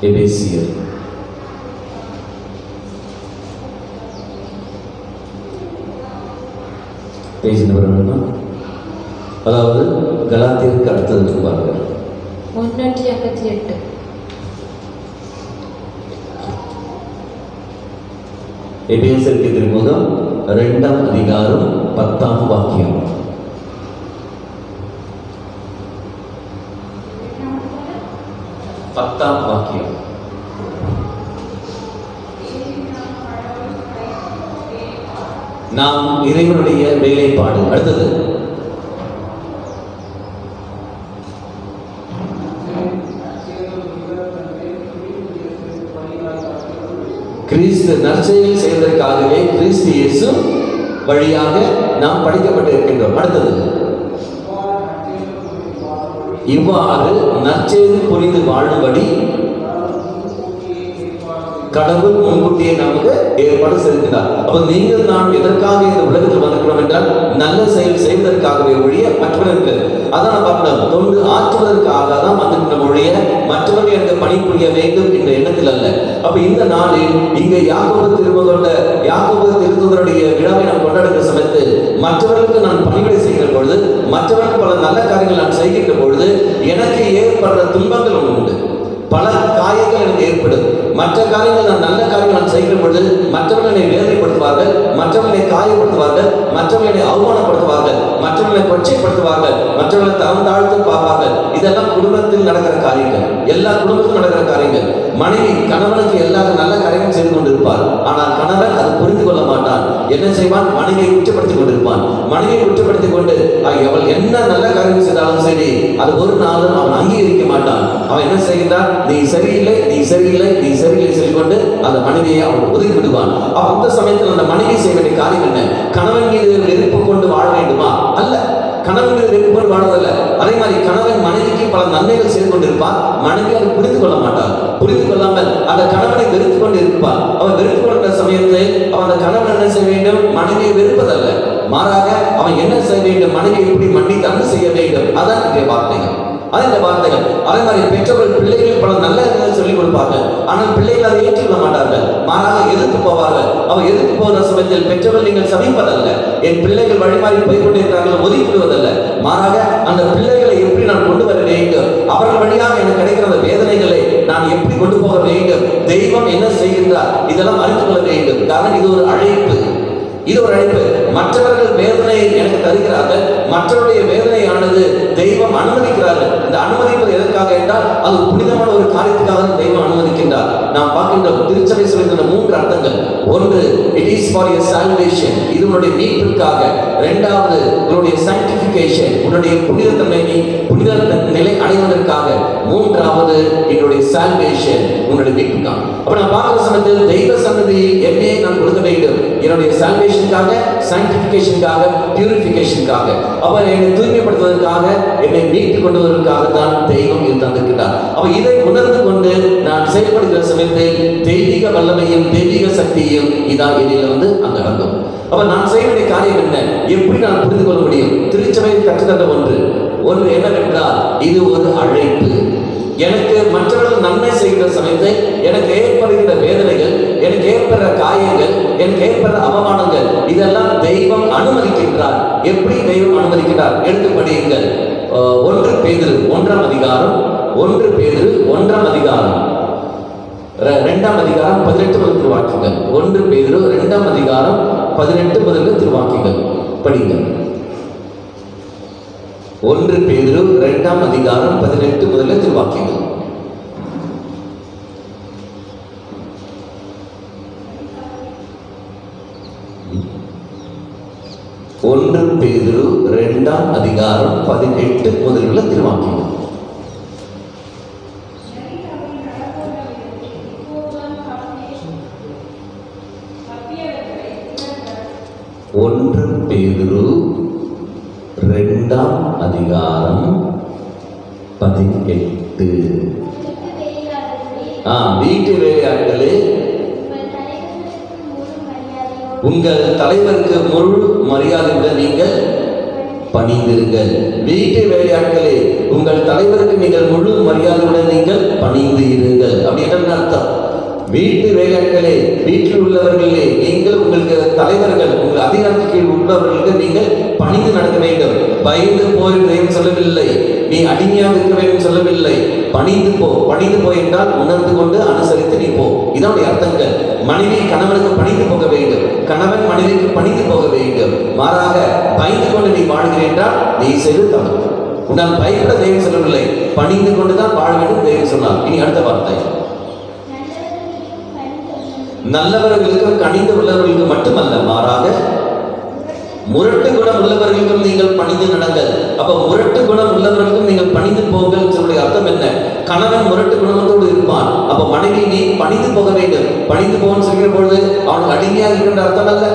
எபேசியர் பேஜ் நம்பர் வேணுமா? அதாவது கலாத்தியருக்கு அடுத்தது பாருங்க. 158. எபேசியருக்கு திருமுகம் 2ஆம் அதிகாரம் 10ஆம் வாக்கியம். பத்தாம் வாக்கியம். நாம் இறைவனுடைய வேலைப்பாடு. அடுத்தது, கிறிஸ்து நற்செயல் செய்வதற்காகவே கிறிஸ்து இயேசு வழியாக நாம் படைக்கப்பட்டிருக்கின்றோம். அடுத்தது, இவ்வாறு நற்செய்தி புரிந்து வாழும்படி கடவுள் முன்கூட்டியே நமக்கு ஏற்பாடு செய்திருக்கிறார். அப்ப நீங்கள் நான் எதற்காக இந்த உலகத்தில் வந்திருக்கிறோம் என்றால் நல்ல செயல் செய்வதற்காகவே ஒழிய மற்றவர்களுக்கு அதான் பார்க்கணும், தொண்டு ஆற்றுவதற்காக தான் வந்திருக்கிற ஒழிய மற்றவர்கள் எனக்கு பணிபுரிய வேண்டும் என்ற எண்ணத்தில் அல்ல. அப்ப இந்த நாளில் இங்க யாக்கோபு திருத்தூதருடைய விழாவை நாம் கொண்டாடுகிற சமயத்தில் மற்றவர்களுக்கு நான் பணிவிடை செய்கிற பொழுது, மற்றவர்களுக்கு பல நல்ல காரியங்கள் நான் செய்கின்ற பொழுது எனக்கு ஏற்படுற துன்பங்கள் உண்டு. பல காயங்கள் எனக்கு ஏற்படும். மற்ற காரியங்கள் நான் நல்ல காரியங்கள் நான் செய்கிற பொழுது மற்றவர்களை வேதனைப்படுத்துவார்கள், மற்றவர்களை காயப்படுத்துவார்கள், மற்றவர்களை அவமானப்படுத்துவார்கள், மற்றவர்களை கொச்சைப்படுத்துவார்கள், மற்றவர்களை தரம் தாழ்த்து பார்ப்பார்கள். இதெல்லாம் குடும்பத்தில் நடக்கிற காரியங்கள், எல்லா குடும்பத்திலும் நடக்கிற காரியங்கள். மனைவி கணவனுக்கு எல்லா நல்ல காரியங்களும் செய்து கொண்டிருப்பார். ஆனால் கணவன் அது புரிந்து கொள்ள மாட்டான். என்ன செய்வான்? மனைவியை குற்றப்படுத்திக் கொண்டிருப்பான். மனைவியை குற்றப்படுத்திக் கொண்டு அவள் என்ன நல்ல காரியம் செய்தாலும் சரி அது ஒரு நாளும் அவன் அங்கீகரிக்க மாட்டான். அவன் என்ன செய்கிறான்? நீ சரியில்லை, நீ சரியில்லை, நீ சரியில்லை சொல்லிக்கொண்டு அந்த மனைவியை அவன் ஒதுக்கி விடுவான். அந்த சமயத்தில் அந்த மனைவி செய்ய வேண்டிய காரியம் என்ன? கணவன் மீது வெறுப்பு கொண்டு வாழ வேண்டுமா? அல்ல, கணவன் மீது வெறுப்பு கொண்டு வாழவில்லை. அதே மாதிரி கணவன் மனைவிக்கு பல நன்மைகள் செய்து கொண்டிருப்பார். மனைவி அதை புரிந்து கொள்ள மாட்டார். புரிந்து கொள்ளாமல் அந்த கணவனை வெறுத்து கொண்டு இருப்பார். அவன் வெறுத்து கொண்ட சமயத்தில் அவன் அந்த கணவன் என்ன செய்ய வேண்டும்? மனைவியை வெறுப்பதல்ல, மாறாக அவன் என்ன செய்ய வேண்டும்? மனைவியை எப்படி மன்னித்து அன்பு செய்ய வேண்டும். அதான் இன்றைய வார்த்தைகள். அதே வார்த்தைகள். அதே மாதிரி பெற்றோர்கள் பிள்ளைகளுக்கு பல நல்ல சொல்லிக் கொடுப்பார்கள். ஆனால் பிள்ளைகள் அதை ஏற்றுக்கொள்ள மாட்டார்கள், மாறாக எதிர்த்து போவார்கள். அவன் எதிர்த்து போகிற சமயத்தில் பெற்றோர்கள் நீங்கள் சபிப்பதல்ல, என் பிள்ளைகள் வழிமாறி போய் கொண்டிருக்கிறார்கள் ஒதுக்கிவிடுவதல்ல, மாறாக அந்த பிள்ளைகளை எப்படி நான் கொண்டு வர வேண்டும், அவர்கள் வழியாக எனக்கு கிடைக்கிற அந்த வேதனைகளை நான் எப்படி கொண்டு போக வேண்டும், தெய்வம் என்ன செய்கின்றார், இதெல்லாம் அறிந்து கொள்ள வேண்டும். காரணம் இது ஒரு அழைப்பு, இது ஒரு அழைப்பு. மற்றவர்கள் வேதனையை எனக்கு தருகிறார்கள், மற்றவருடைய வேதனையானது தெய்வம் அனுமதிக்கிறார்கள். இந்த அனுமதிப்பது எதற்காக என்றால் அது புனிதமான ஒரு காரியத்துக்காக தெய்வம் அனுமதிக்கின்றார். நாம் பார்க்கின்றோம் திருச்சபை சொல்கின்ற 3 அர்த்தங்கள். ஒன்று, it is for your salvation, இது உன்னுடைய மீட்புக்காக. இரண்டாவது, உன்னுடைய சாங்டிஃபிகேஷன், உன்னுடைய புனிதத்தன்மை புனித நிலை அடைவதற்காக. மூன்றாவது, என்னுடைய சால்வேஷன், உன்னுடைய மீட்புக்காக. அப்ப நான் பார்க்கிற சமயத்தில் தெய்வ சன்னதியில் என்னையே நான் கொடுக்க வேண்டும், என்னுடைய சால்வேஷனுக்காக, சாங்டிஃபிகேஷனுக்காக, பியூரிஃபிகேஷனுக்காக. அப்ப என்னை தூய்மைப்படுத்துவதற்காக, என்னை மீட்டு கொண்டு வருவதற்காக தான் தெய்வம் இது தந்திருக்கிறார். அப்ப இதை உணர்ந்து கொண்டு நான் செயல்படுகிற சமயத்தில் தெய்வீக வல்லமையும் தெய்வீக சக்தியும் இதான் இதில் அங்க அடங்கும். அப்ப நான் செய்ய வேண்டிய காரியம் என்ன, எப்படி நான் புரிந்து கொள்ள முடியும்? திருச்சபையில் கற்றுத்தந்த ஒன்று என்னவென்றால் இது ஒரு அழைப்பு. எனக்கு மற்றவர்கள் நன்மை செய்கிற சமயத்தை எனக்கு ஏற்படுகிற வேதனைகள், எனக்கு ஏற்படுற காயங்கள், எனக்கு ஏற்படுற அவமானங்கள் இதெல்லாம் தெய்வம் அனுமதிக்கின்றார். எப்படி தெய்வம் அனுமதிக்கிறார்? எடுத்து படியுங்கள். 1 பேதுரு 1ஆம் அதிகாரம், 1 பேதுரு 1ஆம் அதிகாரம் 2ஆம் அதிகாரம் 18 முதல் திருவாக்கியங்கள். 1 பேதுரு 2ஆம் அதிகாரம் 18 முதல் திருவாக்கியங்கள் படிங்கள். 1 பேதுரு 2ஆம் அதிகாரம் 18 முதல் திருவாக்கியங்கள். ஒன்று பேதுரு 2ஆம் அதிகாரம் 18 முதலுள்ள திருவாக்கியங்கள். ஒன்று பேதுரு 2ஆம் அதிகாரம் 18. வீட்டு வேலையாட்களே உங்கள் தலைவருக்கு முழு மரியாதையுடன் நீங்கள் பணிந்திருங்கள். வீட்டு வேலையாட்களே உங்கள் தலைவருக்கு நீங்கள் முழு மரியாதையுடன் நீங்கள் பணிந்து இருங்கள். அப்படி என்ன அர்த்தம்? வீட்டு வேலையாட்களே, வீட்டில் உள்ளவர்களே, நீங்கள் உங்களுக்கு தலைவர்கள், உங்கள் அதிகாரத்துக்கு கீழ் உள்ளவர்களுக்கு நீங்கள் பணிந்து நடக்க வேண்டும். பயந்து போய் சொல்லவில்லை, நீ அடிமையாக இருக்க வேண்டும் சொல்லவில்லை. பணிந்து போ என்றால் உணர்ந்து கொண்டு அனுசரித்து நீ போ. இதனுடைய அர்த்தங்கள். மனைவி கணவனுக்கு பணிந்து போக வேண்டும், கணவன் மனைவிக்கு பணிந்து போக வேண்டும். மாறாக பயந்து கொண்டு நீ வாழ்கிறேன் என்றால் நீ செய்து தவறு. உன்னால் பயப்பட தெய்வம் சொல்லவில்லை, பணிந்து கொண்டுதான் வாழ வேண்டும் தெய்வம் சொன்னார். இனி அடுத்த வார்த்தை, நல்லவர்களுக்கு கனிந்து உள்ளவர்களுக்கு மட்டுமல்ல, மாறாக முரட்டு குணம் உள்ளவர்களுக்கும் நீங்கள் பணிந்து நடங்கள். அப்ப முரட்டு குணம் உள்ளவர்களுக்கும் நீங்கள் பணிந்து போங்கள் சொல்லுடைய அர்த்தம் என்ன? கணவன் முரட்டு குணத்தோடு இருப்பான், அப்ப மனைவி நீ பணிந்து போக வேண்டும். பணிந்து போகன்னு சொல்கிற பொழுது அவனுக்கு அடிமையாக இருக்கின்ற அர்த்தம் அல்ல.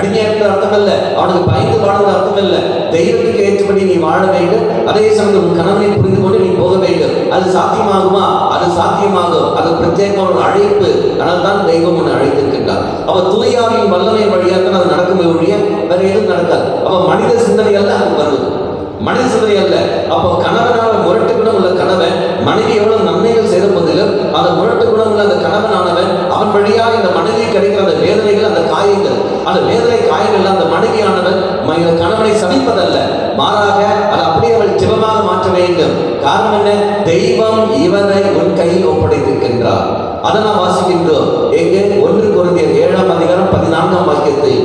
அடிமையா இருக்கிற அர்த்தம் இல்ல, அவனுக்கு பயந்து வாழுகிற அர்த்தம் இல்ல. தெய்வத்துக்கு ஏற்றபடி நீ வாழ வேண்டும். அதே சமயம் உன் கணவனை புரிந்து கொண்டு நீ போக வேண்டும். அது சாத்தியமாகுமா? அது சாத்தியமாகும். அது பிரத்யேகமான ஒரு அழைப்பு. ஆனால் தான் தெய்வம் உன்னை அழைத்திருக்கின்றார். அப்ப தூயாவின் வல்லமை வழியாக தான் அது நடக்குமே ஒழிய வேற எதுவும் நடக்காது. அப்ப மனித சிந்தனை அல்ல அது வருவது, மனித சிந்தனை அல்ல. அப்போ கணவனால முரட்டு குணம் உள்ள கணவன் மனைவி எவ்வளவு நன்மைகள் செய்த போதிலும் அந்த முரட்டு குணம் உள்ள அந்த கணவனானவன் அவன் வழியாக இந்த மனைவி கிடைக்கிற அந்த வேதனைகள், அந்த காயங்கள், அந்த வேதனை காயங்கள் அந்த மனைவியானவன் கணவனை சபிப்பதல்ல, மாறாக அதை அப்படியே அவள் ஜெபமாக மாற்ற வேண்டும். காரணம் என்ன? தெய்வம் இவரை உன் கையில் ஒப்படைத்திருக்கின்றார். அதை நாம் வாசிக்கின்றோம். எங்கே? 1 கொரிந்தியர் 7:14 வாக்கியத்தில்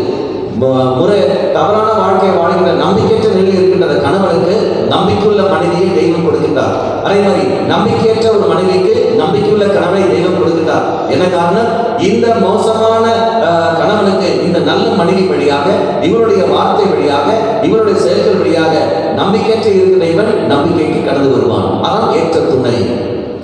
முறை தவறான வாழ்க்கையை வாழ்கின்ற நம்பிக்கையற்ற நிலையில் இருக்கின்ற கணவனுக்கு நம்பிக்கையுள்ள மனைவியை தெய்வம் கொடுக்கின்றார். அதே மாதிரி நம்பிக்கையற்ற ஒரு மனைவிக்கு நம்பிக்கையுள்ள கணவனை தெய்வம் கொடுக்கின்றார். என்ன காரணம்? இந்த மோசமான கணவனுக்கு இந்த நல்ல மனைவி வழியாக, இவருடைய வார்த்தை வழியாக, இவருடைய செயல்கள் வழியாக நம்பிக்கையற்ற இருக்கிற இவன் நம்பிக்கைக்கு கடந்து வருவான். அதான் ஏற்ற துணை.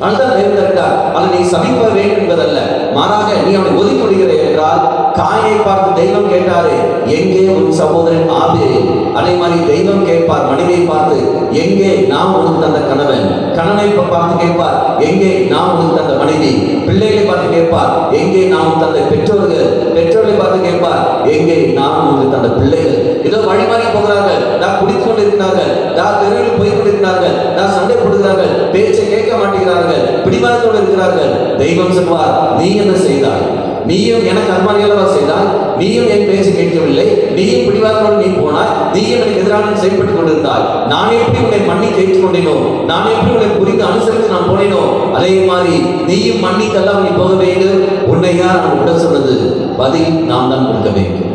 அதுதான் தேர்ந்தெடுத்தார். அதை நீ சபிக்க வேண்டும் என்பதல்ல, மாறாக நீ அவனை ஒதுக்கி விடுகிறாய் என்றால், காயை பார்த்து தெய்வம் கேட்டாரு, எங்கே உன் சகோதரன் ஆபேல்? அதே மாதிரி தெய்வம் கேட்பார் மனைவியை பார்த்து, எங்கே நான் உனக்கு தந்த கணவன்? கணவனை பார்த்து கேட்பார், எங்கே நான் உனக்கு தந்த மனைவி? பிள்ளைகளை பார்த்து கேட்பார், எங்கே நான் தந்த பெற்றோர்கள்? பெற்றோர்களை பார்த்து கேட்பார், எங்கே நான் உங்களுக்கு தந்த பிள்ளைகள்? ஏதோ வழிமாறி போகிறார்கள், நான் குடித்துக் கொண்டிருக்கிறார்கள், நான் தெருவில் போய் கொண்டிருக்கிறார்கள், நான் சண்டை போடுகிறார்கள், பேச்சை கேட்க மாட்டேங்கிறார்கள், பிடிவாதத்தோடு இருக்கிறார்கள். தெய்வம் சொல்வார், நீ என்ன செய்தாய்? நீயும் எனக்கு அன்பானியல்லவா செய்தாய்? நீயும் என் பேச்சு கேட்கவில்லை, நீயும் பிடிவாதத்தோடு நீ போனாய், நீயும் எனக்கு எதிராக செயல்பட்டுக் கொண்டிருந்தாய். நான் எப்படி உன்னை மன்னி கேட்டுக் கொண்டேனோ, நான் எப்படி உன்னை புரிந்து அனுசரித்து நான் போனேனோ, அதே மாதிரி நீயும் மன்னித்தெல்லாம் நீ போக வேண்டும். உன்னை யார் நான் விட சொன்னது? பதில் நாம் தான் கொடுக்க வேண்டும்.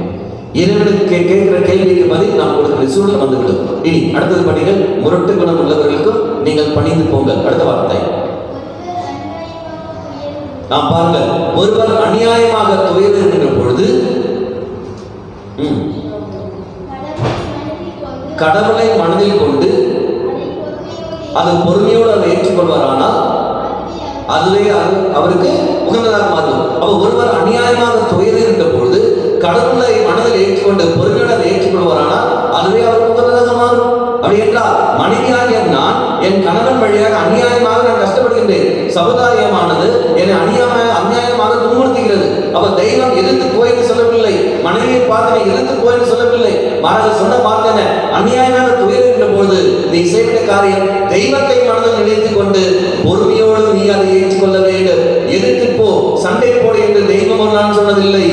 இறைவனுக்கு கேட்கிற கேள்விக்கு பதில் நாம் கொடுக்கிற சூழல் வந்துவிடும். இனி அடுத்தது படிகள். முரட்டு குணம் உள்ளவர்களுக்கும் நீங்கள் பணிந்து போங்கள். அடுத்த வார்த்தை நாம் பாருங்கள். ஒருவர் அநியாயமாக துயர்கின்ற பொழுது கடவுளை மனதில் கொண்டு அது பொறுமையோடு அதை ஏற்றுக்கொள்வாரானால் அதுவே அவருக்கு உகந்ததாக மாறும். அப்ப ஒருவர் அநியாயமாக துயர்கின்ற பொழுது கடவுளை மனதில் ஏற்றுக்கொண்டு பொறுமையோடு அதை ஏற்றுக்கொள்வாரானால் அதுவே அவருக்கு உகந்ததாக மாறும். அப்படி என்றால் மனைவியாகிய நான் என் கணவன் வழியாக அநியாயமாக நான் கஷ்டப்படுகின்றேன். சமுதாயமானது என்னை அநியாயமாக துன்புறுத்துகிறது. அப்ப தெய்வம் எதிர்த்து போயின்னு சொல்லவில்லை, மனைவியை பார்த்து நீ எதிர்த்து போயின்னு சொல்லவில்லை. மாறாக சொன்ன பார்த்தேன், அநியாயமாக துயர்கின்ற பொழுது நீ செய்கிற காரியம் தெய்வத்தை மனதில் நினைத்துக் கொண்டு பொறுமையோடு நீ அதை ஏற்றுக்கொள்ள வேண்டும். எதிர்த்து போ, சண்டை போடு என்று தெய்வம் நான் சொன்னதில்லை,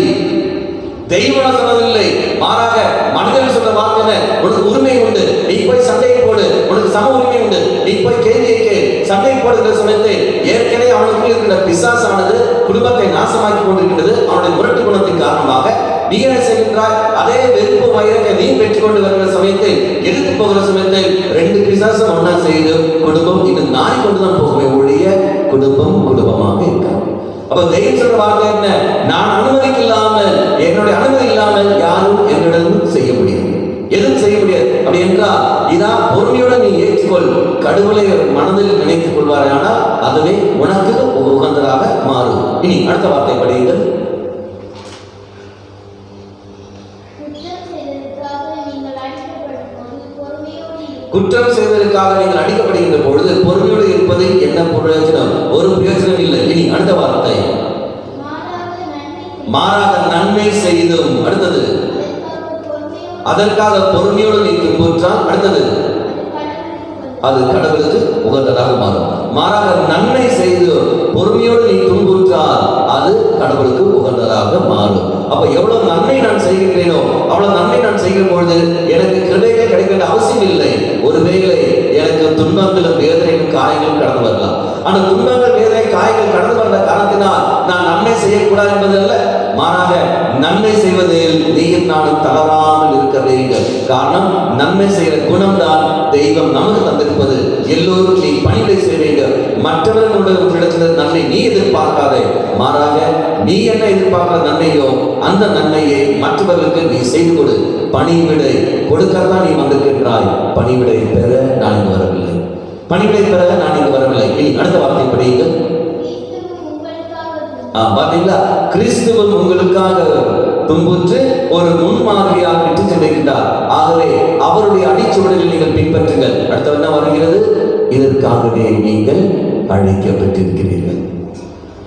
தெய்வம் சொன்னதில்லை. மாறாக மனிதன் சொல்ற வார்த்தை, உனக்கு உரிமை உண்டு, நீ போய் சண்டையை போடு, உனக்கு சம உரிமை உண்டு, நீ போய் கேள்வியை கேள், சண்டை போடுகிற சமயத்தை ஏற்கனவே அவனுக்குள் இருக்கிற பிசாசானது குடும்பத்தை நாசமாக்கி கொண்டிருக்கிறது. அவனுடைய முரட்டு குணத்தின் காரணமாக நீ என்ன செய்கின்றாய்? அதே வெறுப்பு வயிறத்தை நீ பெற்றுக்கொண்டு வருகிற சமயத்தை, எடுத்து போகிற சமயத்தை 2 பிசாசம் ஒன்னா செய்து குடும்பம் இன்னும் நாய் கொண்டுதான் போகவே ஒழிய குடும்பம் குடும்பமாக இருக்காது. அப்ப தெய்வம் சொல்ற வார்த்தை என்ன? நான் அனுமதிக்கு இல்லாமல், என்னுடைய அனுமதி இல்லாமல் யாரும் என்னிடம் செய்ய முடியாது, எதுவும் செய்ய முடியாது. அப்படி என்றால் இதான் பொறுமையோடு நீ ஏற்றுக்கொள். கடவுளை மனதில் நினைத்துக் கொள்வாரானால் அதுவே உனக்கு உகந்ததாக மாறும். இனி அடுத்த வார்த்தை படியுங்கள். குற்றம் செய்வதற்காக நீங்கள் அடிக்கப்படுகின்ற பொழுது பொறுமையோடு இருப்பது என்ன பிரயோஜனம்? ஒரு பிரயோஜனம் இல்லை. இனி அடுத்த வார்த்தை, மாறாக நன்மை செய்தும். அடுத்தது, அதற்காக பொறுமையோடு நீ துன்புற்றால் அடுத்தது அது கடவுளுக்கு உகந்ததாக மாறும். மாறாக நன்மை செய்து பொறுமையோடு நீ துன்புற்றால் அது கடவுளுக்கு உகந்ததாக மாறும். அப்ப எவ்வளவு நன்மை நான் செய்கிறேனோ அவ்வளவு நன்மை நான் செய்கிற பொழுது எனக்கு கிடைக்க வேண்டிய அவசியம் இல்லை. ஒருவேளை எனக்கு துன்பங்களும் வேதனையும் காயங்களும் கடந்து வரலாம். ஆனா துன்பங்கள் வேதனை காயங்கள் கடந்து வந்த காரணத்தினால் நான் நன்மை செய்யக்கூடாது என்பதல்ல, மாறாக நன்மை செய்வதில் நீயும் நானும் தளராமல் இருக்க வேண்டும். காரணம், நன்மை செய்கிற குணம்தான் தெய்வம் நமக்கு தந்திருப்பது. எல்லோரும் நீ பணிவிடை செய்ய வேண்டும். மற்றவர்களுடைய நன்மை நீ எதிர்பார்க்காதே, மாறாக நீ என்ன எதிர்பார்க்கிற நன்மையோ அந்த நன்மையை மற்றவர்களுக்கு நீ செய்து கொடு. பணிவிடை கொடுக்கத்தான் நீ வந்திருக்கின்றாய். பணிவிடை பெற நான் இங்கு வரவில்லை, பணிவிடை பெற நான் இங்கு வரவில்லை. இனி அடுத்த வார்த்தை படியுங்கள். பாத்தீங்களா? கிறிஸ்துவன் உங்களுக்காக துன்புற்று ஒரு முன்மாதிரி வருகிறது, இதற்காகவே நீங்கள் அழைக்கப்பட்டிருக்கிறீர்கள்.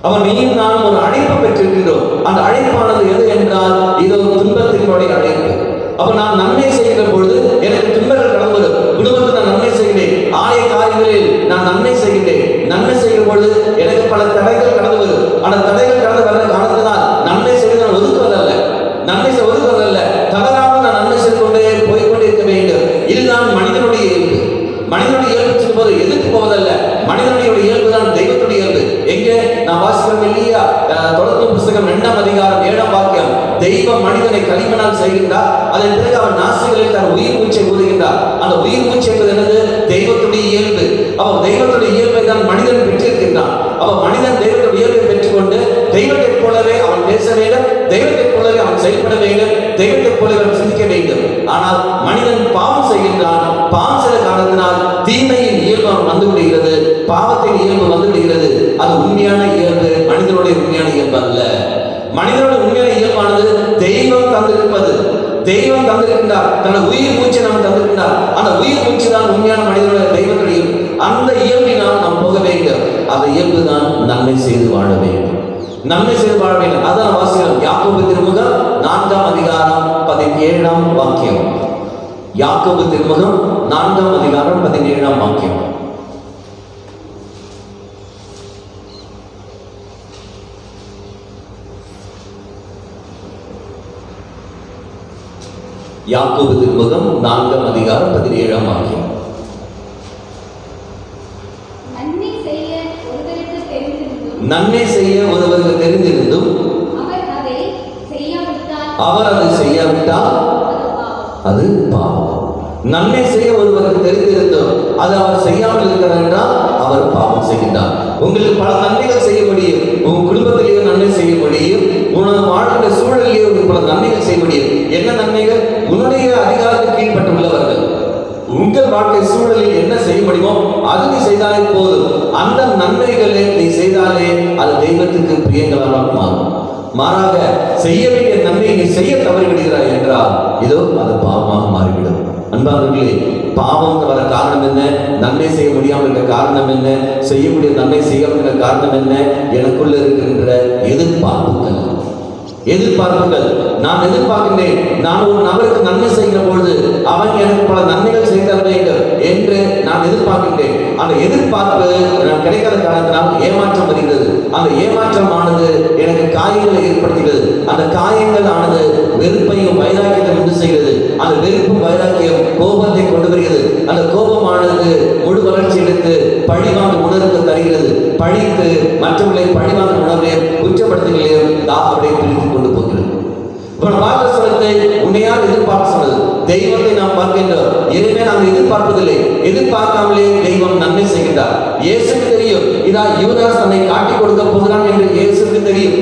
அவர் நீயும் நானும் ஒரு அழைப்பு பெற்றிருக்கின்றோம். அந்த அழைப்பானது எது என்றால் இதோ துன்பத்தினுடைய அழைப்பு. அப்ப நான் நன்மை செய்கிற பொழுது எனக்கு துன்பங்கள் கடந்து வரும். குடும்பத்தில் நான் நன்மை செய்கிறேன், ஆலய காரியங்களில் நான் நன்மை செய்கிறேன். நன்மை செய்கிற பொழுது எனக்கு பல தடைகள் கடந்து வரும். அந்த தடைகள் கடந்து வர காரணத்தினால் நன்மை செய்து நான் ஒதுக்குவதல்ல, தவறாமல் நான் நன்மை செய்து கொண்டே போய்கொண்டே இருக்க வேண்டும். இதுதான் மனிதனுடைய இயல்பு. மனிதனுடைய இயல்பு சொல்லும்போது எதிர்த்து போவதல்ல, மனிதனுடைய இயல்பு தான் தெய்வத்துடைய இயல்பு. எங்கே நான் வாசிக்கிறோம் இல்லையா, தொடர்பு புஸ்தகம் 2ஆம் அதிகாரம் 7ஆம் வாக்கியம், தெய்வம் மனிதனை களிமண்ணால் செய்கின்றார், அதன் பிறகு அவன் நாசிகளில் தன் உயிர் மூச்சை ஊதுகின்றார். அந்த உயிர் மூச்சு என்பது என்னது? தெய்வத்துடைய இயல்பு. அப்ப தெய்வத்துடைய இயல்பை தான் மனிதன் பெற்றிருக்கின்றான். அப்ப மனிதன் தெய்வத்துடைய இயல்பை பெற்றுக்கொண்டு தெய்வத்தைப் போலவே அவன் பேச வேண்டும், தெய்வத்தைப் போலவே அவன் செயல்பட வேண்டும், தெய்வத்தைப் போலவே அவன் சிந்திக்க வேண்டும். ஆனால் மனிதன் பாவம் செய்கின்றான். பாவம் செய்த காரணத்தினால் தீமையின் இயல்பு அவன் வந்து விடுகிறது, பாவத்தின் இயல்பு வந்து விடுகிறது. அது உண்மையான இயல்பு, மனிதனுடைய உண்மையான இயல்பு அல்ல. மனிதனுடைய உண்மையான இயல்பானது தெய்வம் தந்திருப்பது. தெய்வம் தந்திருக்கின்றார், தனது உயிர் மூச்சை நாம் தந்திருக்கின்றார். அந்த உயிர் மூச்சு தான் உண்மையான மனிதனுடைய தெய்வத்துடைய இயல்பு. அந்த இயல்பினால் நாம் போக வேண்டும். அந்த இயல்பு தான் நன்மை செய்து வாழ வேண்டும், நன்மை செய்து வாழ வேண்டும். அதான் வாசிக்கிறோம் யாக்கோபு திருமுகம் 4ஆம் அதிகாரம் 17ஆம் வாக்கியம். யாக்கோபு திருமுகம் 4ஆம் அதிகாரம் 17ஆம் வாக்கியம். யாக்கோபு திருமுகம் 4ஆம் அதிகாரம் 17ஆம் வாக்கியம். நன்மை செய்ய ஒருவருக்கு தெரிந்திருந்தும் அவர் அதை செய்யாவிட்டால் அது பாவம். நன்மை செய்ய ஒருவருக்கு தெரிந்திருந்தும் அது அவர் செய்யாமல் இருக்கிறார் என்றால் அவர் பாவம் செய்கின்றார். உங்களுக்கு பல நன்மைகள் செய்ய முடியும், உங்க குடும்பத்திலேயே நன்மை செய்ய முடியும், உனது வாழ்க்கை சூழலிலேயே உங்களுக்கு பல நன்மைகள் செய்ய முடியும். என்ன நன்மைகள்? உன்னுடைய அதிகாரத்துக்கு கீழ்பட்டு உள்ளவர்கள் உங்கள் வாழ்க்கை சூழலில் என்ன செய்ய முடியுமோ அது நீ செய்தாலே போதும். அந்த நன்மைகளை நீ செய்தாலே அது தெய்வத்துக்கு பிரியங்களாக மாறும். மாறாக செய்ய வேண்டிய நன்மையை நீ செய்ய தவறிவிடுகிறாய் என்றால் இதோ அது பாவமாக மாறிவிடும். அன்பானவர்களே, பாவம் வர காரணம் என்ன? நன்மை செய்ய முடியாமல் இருக்க காரணம் என்ன? செய்யக்கூடிய நன்மை செய்யாமல் இருக்க காரணம் என்ன? எனக்குள்ள இருக்கின்ற எதிர்பார்ப்புகள். நான் எதிர்பார்க்கின்றேன், நான் ஒரு நபருக்கு நன்மை செய்கிற பொழுது அவன் எனக்கு பல நன்மைகள் செய்து தர வேண்டும் என்று நான் எதிர்பார்க்கின்றேன். அந்த எதிர்பார்ப்பு நான் கிடைக்காத காரணத்தினால் ஏமாற்றம் வருகிறது. அந்த ஏமாற்றமானது எனக்கு காயங்களை ஏற்படுத்துகிறது. அந்த காயங்கள் ஆனது வெறுப்பையும் வைராக்கியத்தை உண்டு செய்கிறது. அந்த வெறுப்பும் வைராக்கியம் கோபத்தை கொண்டு வருகிறது. அந்த கோபமானது முழு வளர்ச்சி எடுத்து பழிவாங்க உணர்வு தருகிறது. பழித்து மற்றவர்களை பழிவாங்க உணர்வையும் குற்றப்படுத்துகளையும் அப்படியே பிரித்து கொண்டு போகிறது. உன்னையால் எதிர்பார்க்க சொன்னது தெய்வத்தை நாம் பார்க்கின்றோம். எனவே நாம் எதிர்பார்ப்பதில்லை, எதிர்பார்க்காமலே தெய்வம் நன்மை செய்கின்றார். இயேசுக்கு தெரியும், இதா யூதாஸ் தன்னை காட்டிக் கொடுக்க போகிறான் என்று இயேசுக்கு தெரியும்.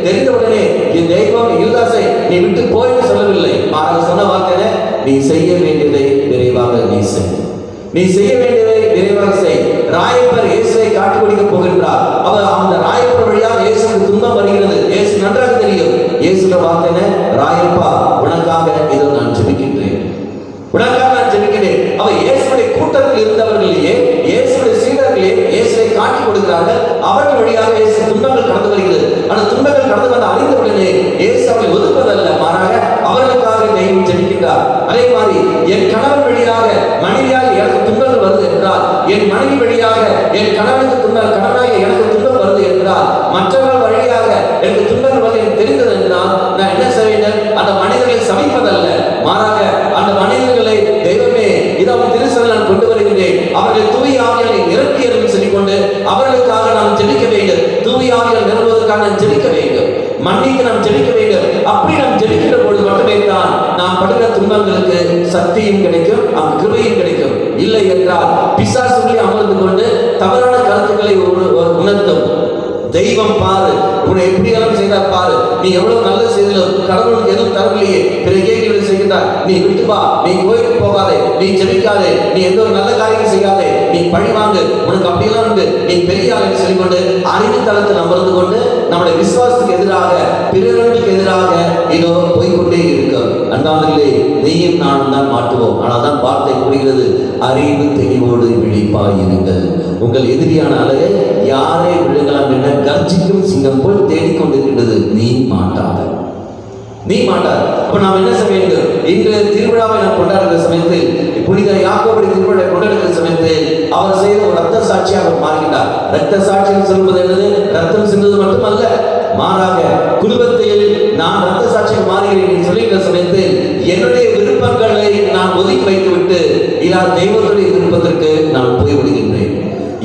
தெரிந்தவுடனே என் தெய்வம் யூதாஸை நீ விட்டு போய் சொல்லவில்லை. மாறாக சொன்ன வார்த்தை, நீ செய்ய வேண்டியதை விரைவாக நீ செய், நீ செய்ய வேண்டியதை விரைவாக செய். ராயப்பர் இயேசுவை காட்டி கொடுக்க போகின்றார். அவர் அந்த ராயப்பர் வழியாக இயேசுக்கு துன்பம் வருகிறது. இயேசு நன்றாக தெரியும். இயேசுட வார்த்தை, ராயப்பா உனக்காக இதோ நான் ஜெபிக்கின்றேன், உனக்காக நான் ஜெபிக்கிறேன். அவர் இயேசுடைய கூட்டத்தில் இருந்தவர்களையே, இயேசுடைய சீடர்களே இயேசுவை காட்டி கொடுக்கிறார்கள். அவர்கள் வழியாக இயேசு துன்பங்கள் கடந்து வருகிறது. அந்த துன்பங்கள் கடந்து வந்த அறிந்தவுடனே இயேசு அவர்களை ஒதுக்குவதல்ல, மாறாக அவர்களுக்காக தெய்வம் ஜெபிக்கின்றார். அதே மாதிரி என் கணவன் வழியாக மனைவியாக எனக்கு துன்பங்கள் வருது என்றால், என் மனைவி வழியாக என் கணவனுக்கு கணவனாக எனக்கு துன்பம் வருது என்றால், மற்றவர்கள் வழியாக எனக்கு துன்பங்கள் வருது எனக்கு தெரிந்தது என்றால் நான் என்ன செய்ய வேண்டும்? அந்த மனிதர்களை சமைப்பதல்ல, மாறாக அந்த மனிதர்களை தெய்வமே இதை திருசல் நான் கொண்டு வருகின்றேன், அவர்கள் தூய ஆவிகளை நிரப்பியர்கள் சொல்லிக்கொண்டு அவர்களுக்காக நாம் ஜெபிக்க வேண்டும். தூய ஆவிகள் நிரம்புவதற்காக நாம் ஜெபிக்க வேண்டும், மன்னிக்க நாம் ஜெபிக்க வேண்டும். அப்படி நாம் ஜெபிக்கிற பொழுது மட்டுமே தான் நாம் படுகிற துன்பங்களுக்கு சக்தியும் கிடைக்கும், அங்கு கிருபையும் கிடைக்கும். இல்லை என்றால் பிசாசுகளை அமர்ந்து கொண்டு தவறான கருத்துக்களை உணர்த்தும். தெய்வம் பாரு, உன்னை எப்படியெல்லாம் செய்தார் பாரு, நீ எவ்வளவு நல்லது செய்தாலும் கடவுளுக்கு எதுவும் தரவில்லையே, பிறகு கேள்வி செய்கின்றார். நீ விட்டு வா, நீ கோயிலுக்கு போகாதே, நீ ஜெபிக்காதே, நீ எந்த ஒரு நல்ல காரியம் செய்யாதே, நீ பழி வாங்கு, உனக்கு அப்படியெல்லாம் உண்டு, நீ பெரிய ஆளுன்னு சொல்லிக்கொண்டு அறிவு தளத்தில் அமர்ந்து கொண்டு நம்முடைய விசுவாசத்துக்கு எதிராக, பிறருக்கு எதிராக இதோ போய்கொண்டே இருக்கும். அன்பானவர்களே, நீயும் நானும் தான் மாட்டுவோம். ஆனால் தான் வார்த்தை கூறுகிறது, அறிவு தெளிவோடு விழிப்பாயிருங்கள். உங்கள் எதிரியான அலையை யாரை விழுங்கலாம் என கர்ஜிக்கும் சிங்கம் போல் தேடிக்கொண்டிருக்கின்றது. நீ மாட்டாத. அப்ப நாம் என்ன செய்ய வேண்டும்? இன்று திருவிழாவை நாம் கொண்டாடுகிற சமயத்தில், புனித யாக்கோபுடைய திருவிழா கொண்டாடுகிற சமயத்தில் அவர் செய்த ஒரு ரத்த சாட்சியாக அவர் மாறுகின்றார். ரத்த சாட்சியம் சொல்வது என்னது? ரத்தம் சிந்துவது மட்டுமல்ல, மாறாக குடும்பத்தில் நான் ரத்த சாட்சியாக மாறுகிறேன் சொல்லுகிற சமயத்தில் என்னுடைய விருப்பங்களை நான் ஒதுக்கி வைத்துவிட்டு தெய்வத்துடைய விருப்பத்திற்கு நான் போய்விடுகின்றேன்.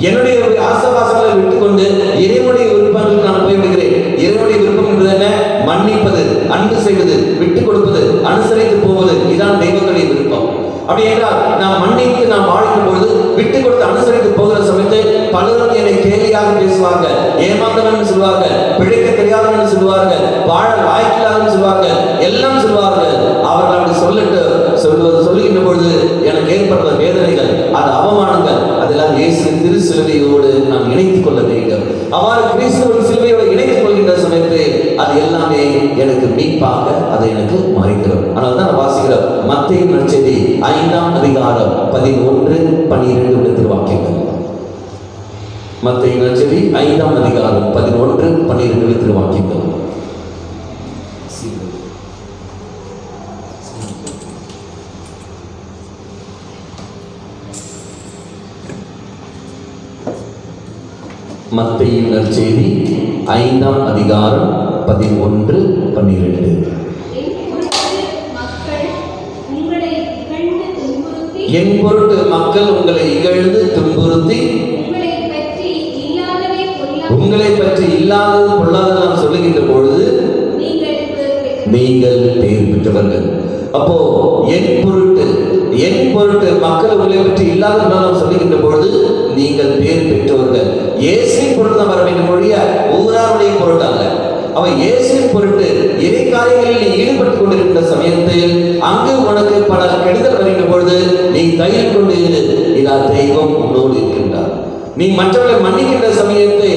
என்னுடைய ஆசவாசங்களை விட்டுக்கொண்டு இறைவனுடைய விருப்பங்களுக்கு நான் போய்விடுகிறேன். இறைவனுடைய விருப்பம் என்பது என்ன? மன்னிப்பது, அன்பு செய்வது, விட்டுக் கொடுப்பது, அனுசரித்து போவது. இதான் தெய்வத்துடைய விருப்பம். அப்படி என்றால் நாம் மன்னித்து நாம் வாழ்க்கும் பொழுது, விட்டுக் கொடுத்து அனுசரித்து போகிற சமயத்தில் பலரும் என்னை கேலியாக பேசுவார்கள், ஏமாந்தவன் சொல்வார்கள், பிழைக்க தெரியாதவன் சொல்வார்கள், வாழ வாய்க்கில்லாதவன் சொல்வார்கள், எல்லாம் சொல்வார்கள். அவர்கள் அப்படி சொல்லுகின்ற பொழுது எனக்கு ஏற்படுற வேதனைகள், அது அவமானங்கள், அதெல்லாம் இயேசுவின் திரு சிலுவையோடு நாம் இணைத்துக் கொள்ள வேண்டும். அவ்வாறு கிறிஸ்துவின் சிலுவையோடு இணைத்துக் கொள்கின்ற சமயத்தில் அது எல்லாமே எனக்கு மீட்பாக அதை எனக்கு மாறிக்கிறோம். ஆனால் தான் வாசிக்கிறோம் மத்தேயு நற்செய்தி 5ஆம் அதிகாரம் 11-12 திருவாக்கியங்கள். மத்தேயு நற்செய்தி 5ஆம் அதிகாரம் 11-12 திருவாக்கியங்கள். மத்தேயு நற்செய்தி 5ஆம் அதிகாரம் 11-12. என் பொருட்டு மக்கள் உங்களை இகழ்ந்து துன்புறுத்தி உங்களை பற்றி இல்லாதது பொல்லாதெல்லாம் சொல்லுகின்ற பொழுது நீங்கள் பெயர் பெற்றவர்கள். அப்போ என் பொருட்டு மக்கள் உங்களை பற்றி இல்லாததெல்லாம் சொல்லுகின்ற பொழுது நீங்கள் பெயர் பெற்றவர்கள். இயேசுவின் பொருட்டு தான் வர வேண்டும் ஒழிய ஊராருடைய பொருட்டு அல்ல. அவன் இயேசுவின் பொருட்டு இறை காரியங்களில் ஈடுபட்டுக் கொண்டிருக்கின்ற சமயத்தில் அங்கு உனக்கு பல கெடுதல் வருகின்ற பொழுது நீ தைரியம் கொண்டு தெய்வம் உன்னோடு இருக்கின்றார். நீ மற்றவர்களை மன்னிக்கின்ற சமயத்தை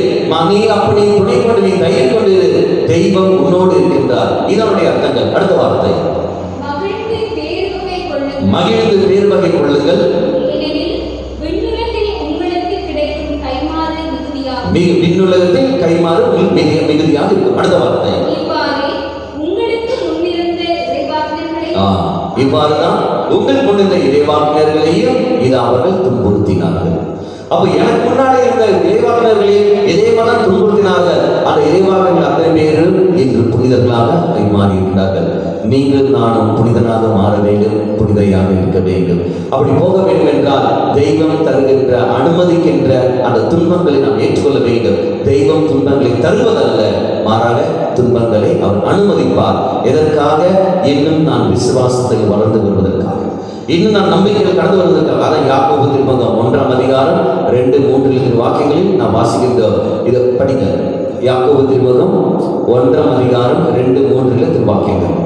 நீ அப்படி துணை கொண்டு நீ தைரியம் கொண்டு தெய்வம் உன்னோடு இருக்கின்றார். இதனுடைய அர்த்தங்கள். அடுத்த வார்த்தை, மகிழ்ந்து பேர் வகை கொள்ளுங்கள். விண்ணுலகத்தில் கைமாறு மிகுதியாக இருக்கும். அடுத்த வார்த்தை, இவ்வாறுதான் உங்கள் முன்னிருந்த இறைவாக்கினர்களையும் இது அவர்கள் துன்புறுத்தினார்கள். அப்ப எனக்கு முன்னாடி இருந்த இறைவாக்கினர்களையும் இதேமாதான் துன்புறுத்தினார்கள். அந்த இறைவாக்கினர்கள் அத்தனை பேரும் இன்று புனிதர்களாக மாறி இருக்கிறார்கள். நீங்கள் நானும் புனிதனாக மாற வேண்டும், புனிதையாக இருக்க வேண்டும். அப்படி போக வேண்டும் என்றால் தெய்வம் தருகின்ற அனுமதிக்கின்ற அந்த துன்பங்களை நாம் ஏற்றுக்கொள்ள வேண்டும். தெய்வம் துன்பங்களை தருவதல்ல, மாறாக துன்பங்களை அவர் அனுமதிப்பார். எதற்காக? இன்னும் நான் விசுவாசத்தில் வளர்ந்து வருவதற்காக, இன்னும் நான் நம்பிக்கையில் கடந்து வருவதற்காக. அதான் யாக்கோபு திருமுகம் 1ஆம் அதிகாரம் 2-3 வாக்கியங்களில் நான் வாசிக்கின்றோம். இதை படிங்க. யாக்கோபு திருமுகம் 1ஆம் அதிகாரம் 2-3 வாக்கியங்கள்.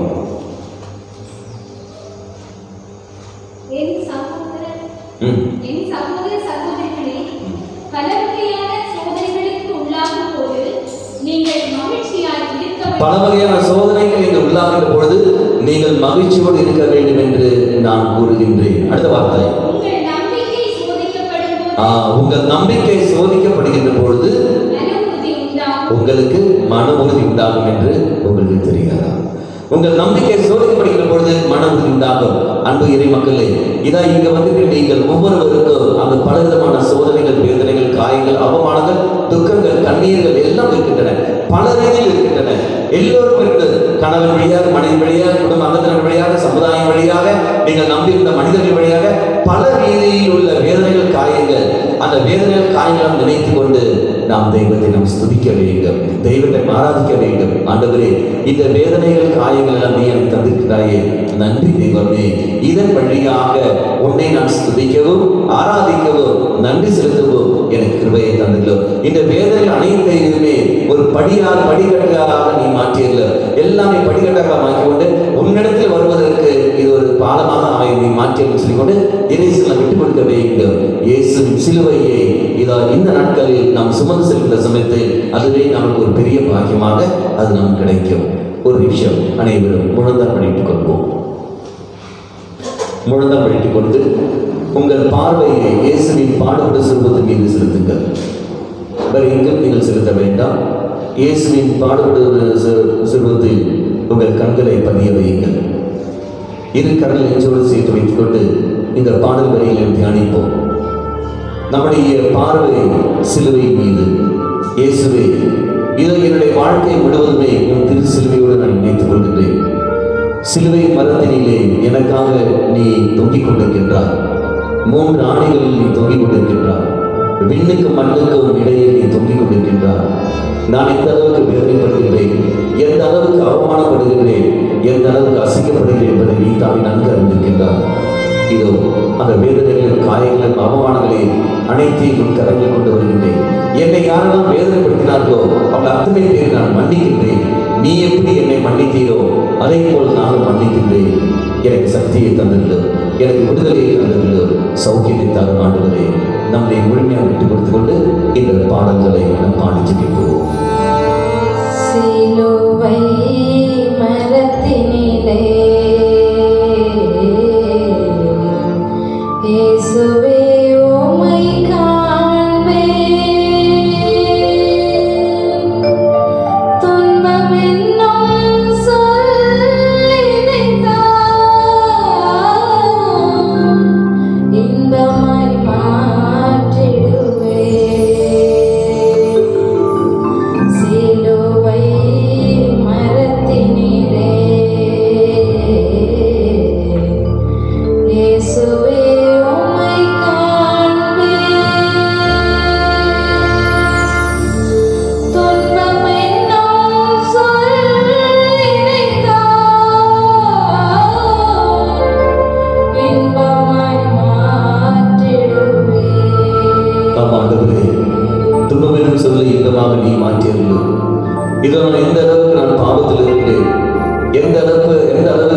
பல வகையான சோதனைகள் உள்ளாகின்ற பொழுது நீங்கள் மகிழ்ச்சியோடு இருக்க வேண்டும் என்று நான் கூறுகின்றேன். அடுத்த வார்த்தை, உங்கள் நம்பிக்கை சோதிக்கப்படுகின்ற பொழுது உங்களுக்கு மன உறுதி உண்டாகும் என்று உங்களுக்கு தெரிகிறதா? உங்கள் நம்பிக்கை சோதிக்கப்படுகின்ற பொழுது மன உறுதி உண்டாகும். அன்பு இறை மக்களே, இதான் இங்க வந்து நீங்கள் ஒவ்வொருவருக்கும் அந்த பல விதமான சோதனைகள், வேதனைகள், காயங்கள், அவமானங்கள், துக்கங்கள், கண்ணீர்கள் எல்லாம் இருக்கின்றன. பல ரீதியில் இருக்கின்றன. எல்லோரும் இருக்கிறது. கணவன் வழியாக, மனைவி வழியாக, குடும்ப அங்கத்தினர் வழியாக, சமுதாயம் வழியாக, நீங்கள் நம்பியிருந்த மனிதர்கள் வழியாக பல ரீதியில் உள்ள வேதனைகள், காயங்கள். அந்த வேதனைகள், காயங்களும் நினைத்துக் கொண்டு நாம் தெய்வத்தை நாம் ஸ்துதிக்க வேண்டும், தெய்வத்தை ஆராதிக்க வேண்டும். ஆண்டவரே, இந்த வேதனைகள், காயங்கள் எல்லாம் நீ எனக்கு தந்திருக்கிறாயே, நன்றி தெய்வமே. இதன் வழியாக உன்னை நான் ஸ்துதிக்கவும் ஆராதிக்கவும் நன்றி செலுத்தவும் எனக்கு கிருபையை தந்துள்ளோம். இந்த வேதனைகள் அனைத்தையுமே ஒரு படிக்கட்டாக நீ மாற்றியல்ல, எல்லாமே படிக்கட்டாக மாற்றிக்கொண்டு உன்னிடத்தில் வருவதற்கு இது ஒரு பாலமாக நீ மாற்றியல் சொல்லிக்கொண்டு இறைசனை விட்டுக் கொடுக்க வேண்டும். இயேசுவின் சிலுவையை இந்த நாட்களில் நாம் சுமந்து செல்கின்ற சமயத்தில் அதுவே நமக்கு ஒரு பெரிய பாக்கியமாக அது நமக்கு கிடைக்கும். ஒரு நிமிஷம் அனைவரும் முழந்தால் படித்துக் கொள்வோம். முழந்தால் படித்துக் கொண்டு உங்கள் பார்வையை இயேசுவின் பாடுபட சிறுவத்தின் மீது செலுத்துங்கள். வேறு எங்கும் நீங்கள் செலுத்த வேண்டாம். இயேசுவின் பாடுபடுகிற சிறுவத்தில் உங்கள் கண்களை பதிய வையுங்கள். இரு கடல் நெஞ்சோடு சேர்த்து வைத்துக் கொண்டு இந்த பாடல் வரிகளை தியானிப்போம். நம்முடைய பார்வை சிலுவை மீது. இயேசுவே, இதை என்னுடைய வாழ்க்கை முழுவதுமே உன் திரு சிலுவையோடு நான் நினைத்துக் கொள்கின்றேன். சிலுவை மரத்தினிலே எனக்காக நீ தொங்கிக் கொண்டிருக்கின்றாய். 3 ஆணைகளில் நீ தொங்கிக் கொண்டிருக்கின்றாய். விண்ணுக்கும் மண்ணுக்கும் இடையே நீ தொங்கிக் கொண்டிருக்கின்றாய். நான் எந்த அளவுக்கு வேதனைப்படுகின்றேன், எந்த அளவுக்கு அவமானப்படுகின்றேன், எந்த அளவுக்கு அசிங்கப்படுகிறேன் என்பதை நீ தானே நன்கு அறிந்திருக்கின்றாய். இதோ அந்த வேதனைகளின் காயங்களின் அவமானங்களையும் அனைத்தையும் உன் கரங்கள் கொண்டு வருகின்றேன். என்னை யாரெல்லாம் வேதனைப்படுத்தினார்களோ அவள் அத்தனை பேரை நான் மன்னிக்கின்றேன். நீ எப்படி என்னை மன்னித்தீரோ அதே போல் நானும் மன்னிக்கின்றேன். எனக்கு சக்தியை தந்திருந்தோ, எனக்கு விடுதலையை தந்திருந்தோ, சௌக்கியத்தை தரும் ஆண்டவரே, நம்மை முழுமையாக விட்டுக் கொடுத்து கொண்டு இந்த பாடல்களை நாம் பாடி ஜெபிப்போம். சிலுவை மரத்தினிலே இயேசுவே உம்மை காண்பேன். துன்பமென்னும் சொல்லினைத்தான் இன்பமாய் மாற்றிடுவேன். சிலுவை மரத்தினிலே இயேசுவே உம்மை காண்பேன். துன்பமென்னும் சொல்லினைத்தான் இன்பமாய் மாற்றிடுவேன். ஆண்டவரே, துன்பமெனும் சொல்லை இன்பமாக நீ மாற்றியருளும். இதோ நான் எந்த அளவுக்கு நான் பாவத்தில் இருக்கிறேன், எந்த அளவுக்கு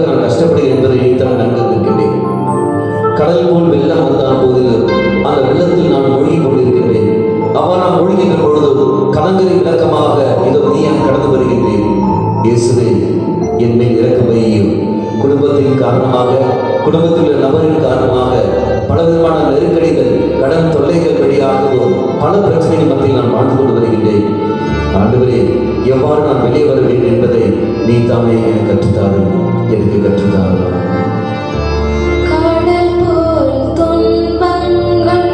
நான் கஷ்டப்படுகிறேன் என்பதை நீத்தான் நன்கு இருக்கின்றேன். கடல் போல் வெள்ளம் வந்தால் போதிலும் அந்த வெள்ளத்தில் நான் மூழ்கி கொண்டிருக்கின்றேன். அவ்வாறு நான் மூழ்கின்ற பொழுது கலங்கரை விளக்கமாக இதோ நீ கடந்து வருகின்றேன். இயேசுவே, என் மேல் இறக்கம் வையும். குடும்பத்தின் காரணமாக, குடும்பத்தில் உள்ள நபரின் காரணமாக பலவிதமான நெருக்கடிகள், கடன் தொல்லைகள் வழியாகவும் பல பிரச்சனைகள் மத்தியில் நான் வாழ்ந்து கொண்டு வருகின்றேன். ஆண்டவரே, எவ்வாறு நான் வெளியே வருவேன் என்பதை நீ தாமே எனக்கு கற்றுத்தாரும், எனக்கு கற்றுத்தாரும். கடல் போல் துன்பங்கள்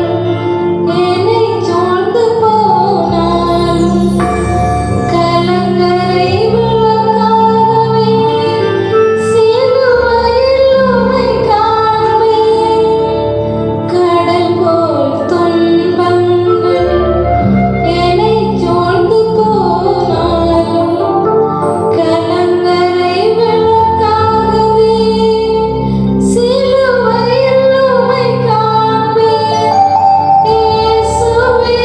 என்னைச் சூழ்ந்து போனாலும் கலங்கரை விளக்காகவே சிலுவையில் உம்மை காண்பேன். கடல் போல் துன்பங்கள் என்னைச் சூழ்ந்து போனாலும் கலங்கரை விளக்காகவே சிலுவையில் உம்மை காண்பேன். இயேசுவே,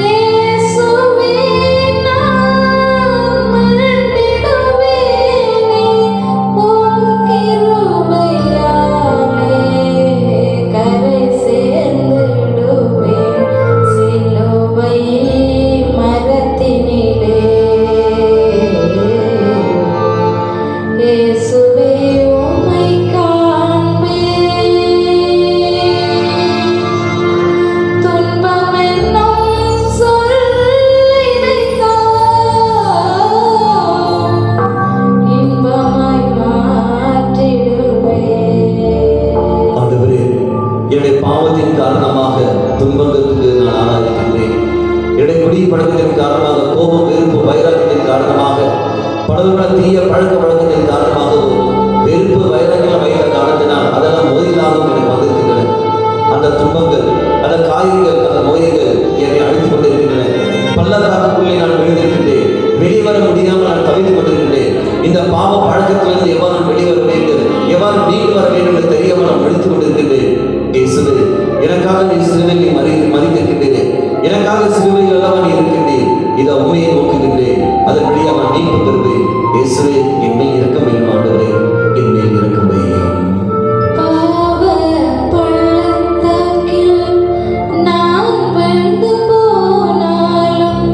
இயேசுவே, நான் மறந்திடுவேனே உம் கிருபையாலே கரை சேர்ந்திடுவேன். சிலுவை மரத்தினிலே இயேசுவே உம்மை காண்பேன். துன்பமென்னும் சொல்லினைத்தான் இன்பமாய் மாற்றிடுவேன். ஆண்டவரே, என்னுடைய பாவத்தின் காரணமாக துன்பங்களுக்கு நான் ஆளாயிருக்கின்றேன். என்னுடைய குடிப்பழக்கத்தின் காரணமாக, கோபம், வெறுப்பு, வைராக்கியத்தின் காரணமாக, பலவித தீய பழக்க வழக்கத்தின் காரணமாகவும், வெறுப்பு வைராக்கியம் வைத்த காரணத்தினால் அதெல்லாம் நோயிலாகவும் எனக்கு வந்திருக்கின்றன. அந்த துன்பங்கள், அந்த காயங்கள், அந்த நோய்கள் என்னை அழித்துக் கொண்டிருக்கின்றன. பள்ளத்தாக்குள்ளே நான் விழுந்திருக்கின்றேன். வெளிவர முடியாமல் நான் தவித்துக் கொண்டிருக்கின்றேன். இந்த பாவ பழக்கத்திலிருந்து எவ்வாறு நான் வெளிவர வேண்டும், எவ்வாறு மீண்டு வர வேண்டும் என்று தெரியாமல் நான் அழித்துக் கொண்டிருக்கின்றேன். இயேசுவே, எனக்காக நீ சிலுவையில் நீ மறித்திருக்கின்றேன். எனக்காக சிலுவையில் அல்லவா நீ இருக்கின்றேன். இதை உண்மையை நோக்குகின்றேன். அதன் வழியாக நான் மீட்பு பெறுவேன். இயேசுவே, என் மேல் இரக்கம் வையும். ஆண்டவரே, என் மேல் இரக்கம் வையும். பாவ பள்ளத்தாக்கில் நான் விழுந்து போனாலும்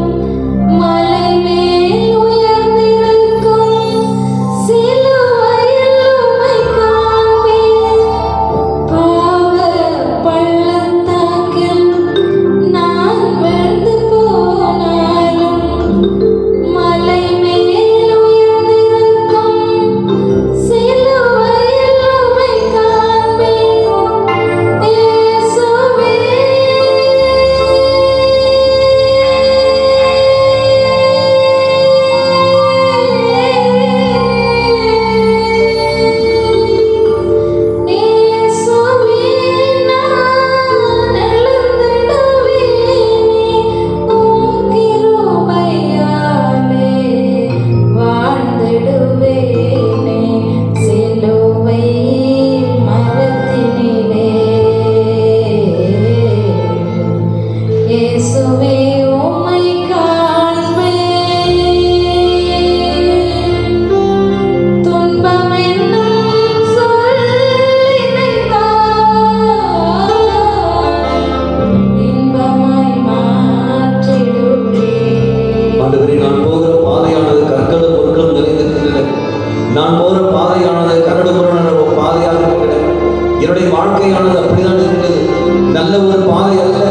பாதை அல்ல.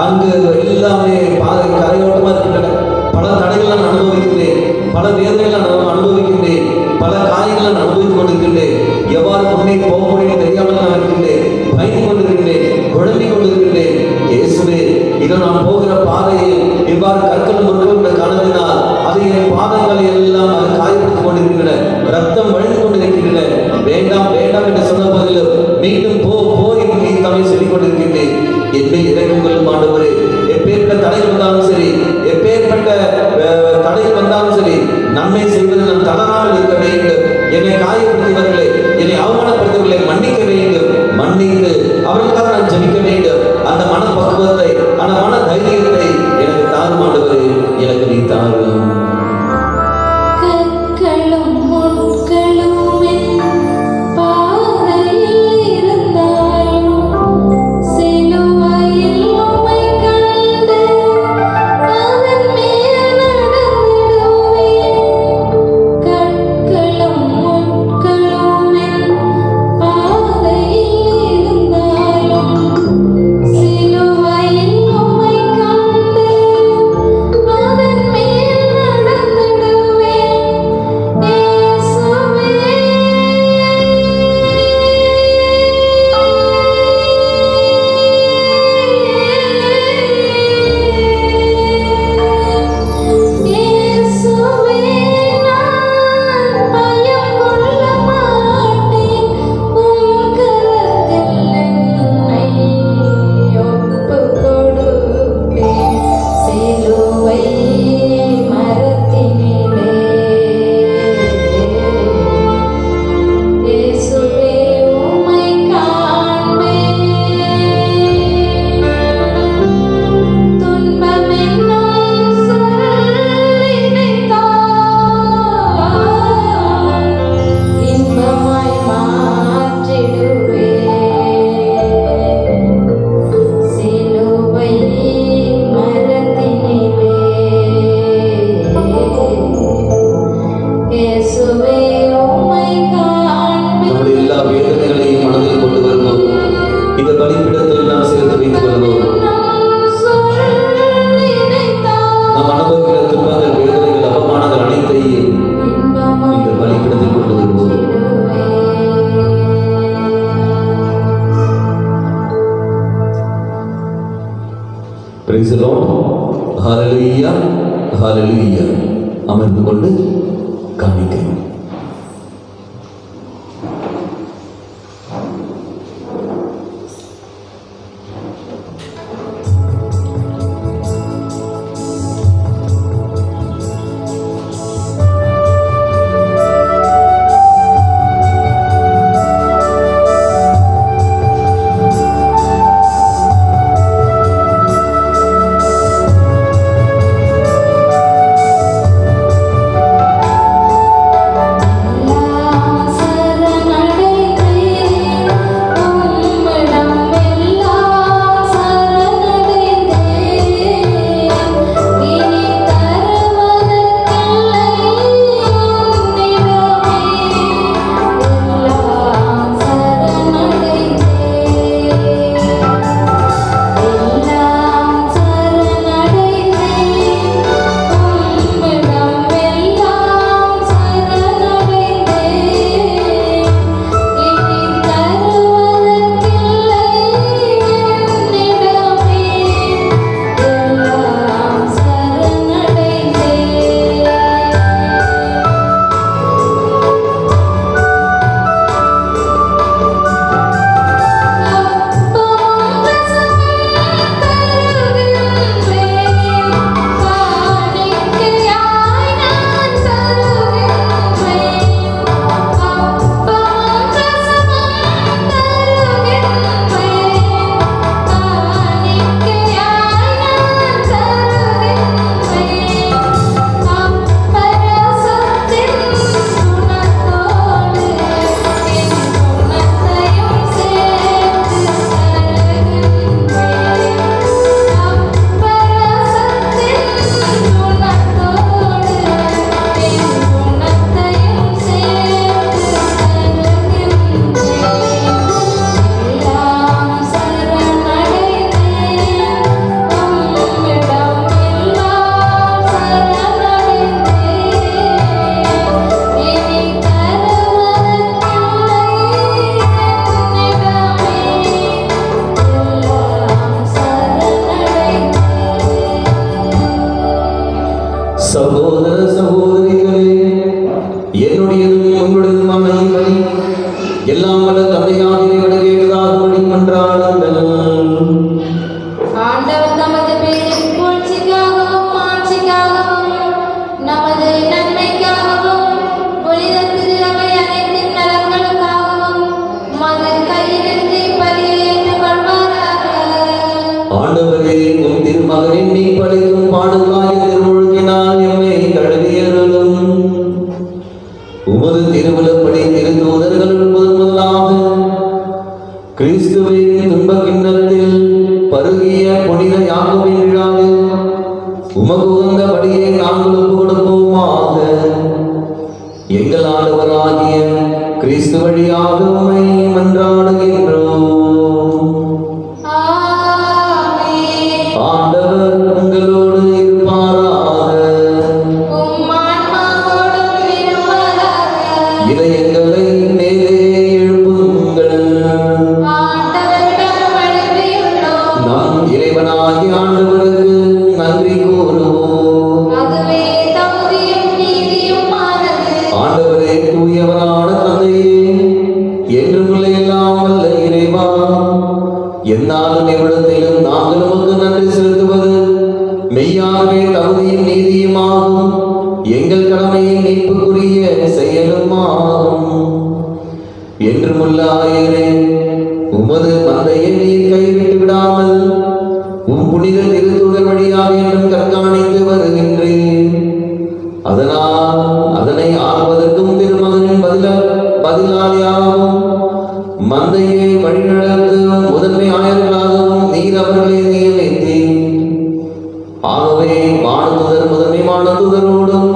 அங்கு எல்லாமே பாதை கரையோட்டமா இருக்கின்றன. பல தடைகளை நான் அனுபவிக்கின்றேன், பல வேதனைகளை நான் அனுபவிக்கின்றேன், பல காரியங்களை நான் அனுபவித்துக் கொண்டிருக்கின்றேன். எவ்வாறு முன்னே போக முடியும் தெரியாமல் நான் இருக்கின்றேன், பயந்து கொண்டிருக்கின்றேன், குழம்பிக் கொண்டிருக்கின்றேன். இயேசுவே, இதோ நான் போகிற பாதையில் இவ்வாறு கற்களும் முற்களும் காணத்தினால் அது என் பாதங்களை எல்லாம் அது காயப்படுத்திக் கொண்டிருக்கின்றன, ரத்தம் வழிந்து கொண்டிருக்கின்றன. வேண்டாம் வேண்டாம் என்று சொன்ன போதிலும் மீண்டும் போ என்று நீ தம்மை சொல்லிக் கொண்டிருக்கின்றேன். என்னை இறக்குங்களும் ஆண்டவரே, எப்பேற்பட்ட தடைகள் வந்தாலும் சரி, எப்பேற்பட்ட தடைகள் வந்தாலும் சரி, நன்மை செய்வது நான் தளராமல் இருக்க வேண்டும். என்னை காயப்படுத்தியவர்களை, என்னை அவமானப்படுத்தியவர்களை மன்னிக்க வேண்டும். மன்னித்து அவர்களுக்காக நான் ஜெபிக்க வேண்டும். அந்த மனப்பக்குவத்தை, அந்த மன தைரியத்தை எனக்கு தாரும் ஆண்டவரே, எனக்கு நீ தாரும். கற்களும் முட்களும் என் பாதையில் இருந்தாலும் சிலுவையில் உம்மை கண்டு அதன் மேல் நடந்திடுவேன். கற்களும் முட்களும் என் பாதையில் இருந்தாலும் சிலுவையில் உம்மை கண்டு அதன் மேல் நடந்திடுவேன். இயேசுவே, இயேசுவே, நான் பயம் கொள்ள மாட்டேன். உம் கரத்தில் என்னை ஒப்புக் கொடுப்பேன். சிலுவை மரத்தினிலே இயேசுவே உம்மை காண்பேன். துன்பம் என்னும் சொல்லினைத்தான் இன்பமாய் மாற்றிடுவேன். சிலுவை மரத்தினிலே இயேசுவே உம்மை காண்பேன். நம்முடைய எல்லா வேதனைகளையும் மனதில் கொண்டு வருவோம். இந்த பலிப்பிடத்தில் நாம் சேர்த்து வைத்துக் கொள்வோம். நாம் அனுபவிக்கிற துன்பங்கள், வேதனைகள், அவமானங்கள் அனைத்தையும் இந்த பலிப்பிடத்தில் கொண்டு வருவோம். Praise the Lord. Hallelujah. Hallelujah. அமர்ந்து கொண்டு காணிக்கிறோம். ஆண்டவர் தமது பேரின் புகழ்ச்சிக்காகவும் மாட்சிக்காகவும் நமது நன்மைக்காகவும் புனித திருவை அனைத்தின் நலன்களுக்காகவும் மது கையிலிருந்து பலியை ஏற்றுக்கொள்வாராக. ஆண்டவரே, உம் திருமகனின் நீ படைக்கும் பாடுகளாய திருமுழுக்கினால் எம்மை கழுவியருளும். உமது திருவிழப்படி திருத்தூதர்களுள் முதலாக கிறிஸ்துவின் துன்ப கிண்ணத்தில் பருகிய புனித யாக்கோபின் விழாவில் உமக்கு உகந்தபடியே நாங்கள் ஒப்பு கொடுப்போமாக. எங்கள் ஆண்டவராகிய கிறிஸ்து வழியாக உம்மை மன்றாடுகின்றோம். ஆமென். ஆண்டவர் உங்களோடு இருப்பாராக. உம் ஆன்மாவோடும் இருப்பாராக. இதயங்களை மேலே எழுப்புங்கள். ஆண்டவரிடம் எழுப்பியுள்ளோம். நாம் இறைவனாகிய ஆண்டவருக்கு நன்றி கூறுவோம். அதுவே தகுதியும் நீதியுமானது. ஆண்டவரே, தூயவரான தந்தையே, என்றும் எல்லாம் வல்ல இறைவா, எந்நாளும் எவ்விடத்திலும் நாங்கள் உமக்கு நன்றி செலுத்துவது மெய்யாகவே தகுதியும் நீதியுமாகும். எங்கள் கடமையின் மீட்புக்குரிய செயலுமாகும். என்றுமுள்ள ஆயரே, உமது மந்தையை நீர் கைவிட்டு விடாமல் உம் புனித திருத்தூதர் வழியாக என்றும் கண்காணித்து வருகின்றேன். அதனால் அதனை ஆள்வதற்கும் திருமகனின் பதிலாளியாகவும் மந்தையை வழிநடத்தும் முதன்மை ஆயர்களாகவும் நீர் அவர்களை நியமித்தீர். ஆகவே மாணத்துதர் முதன்மை மாணத்துதரோடும்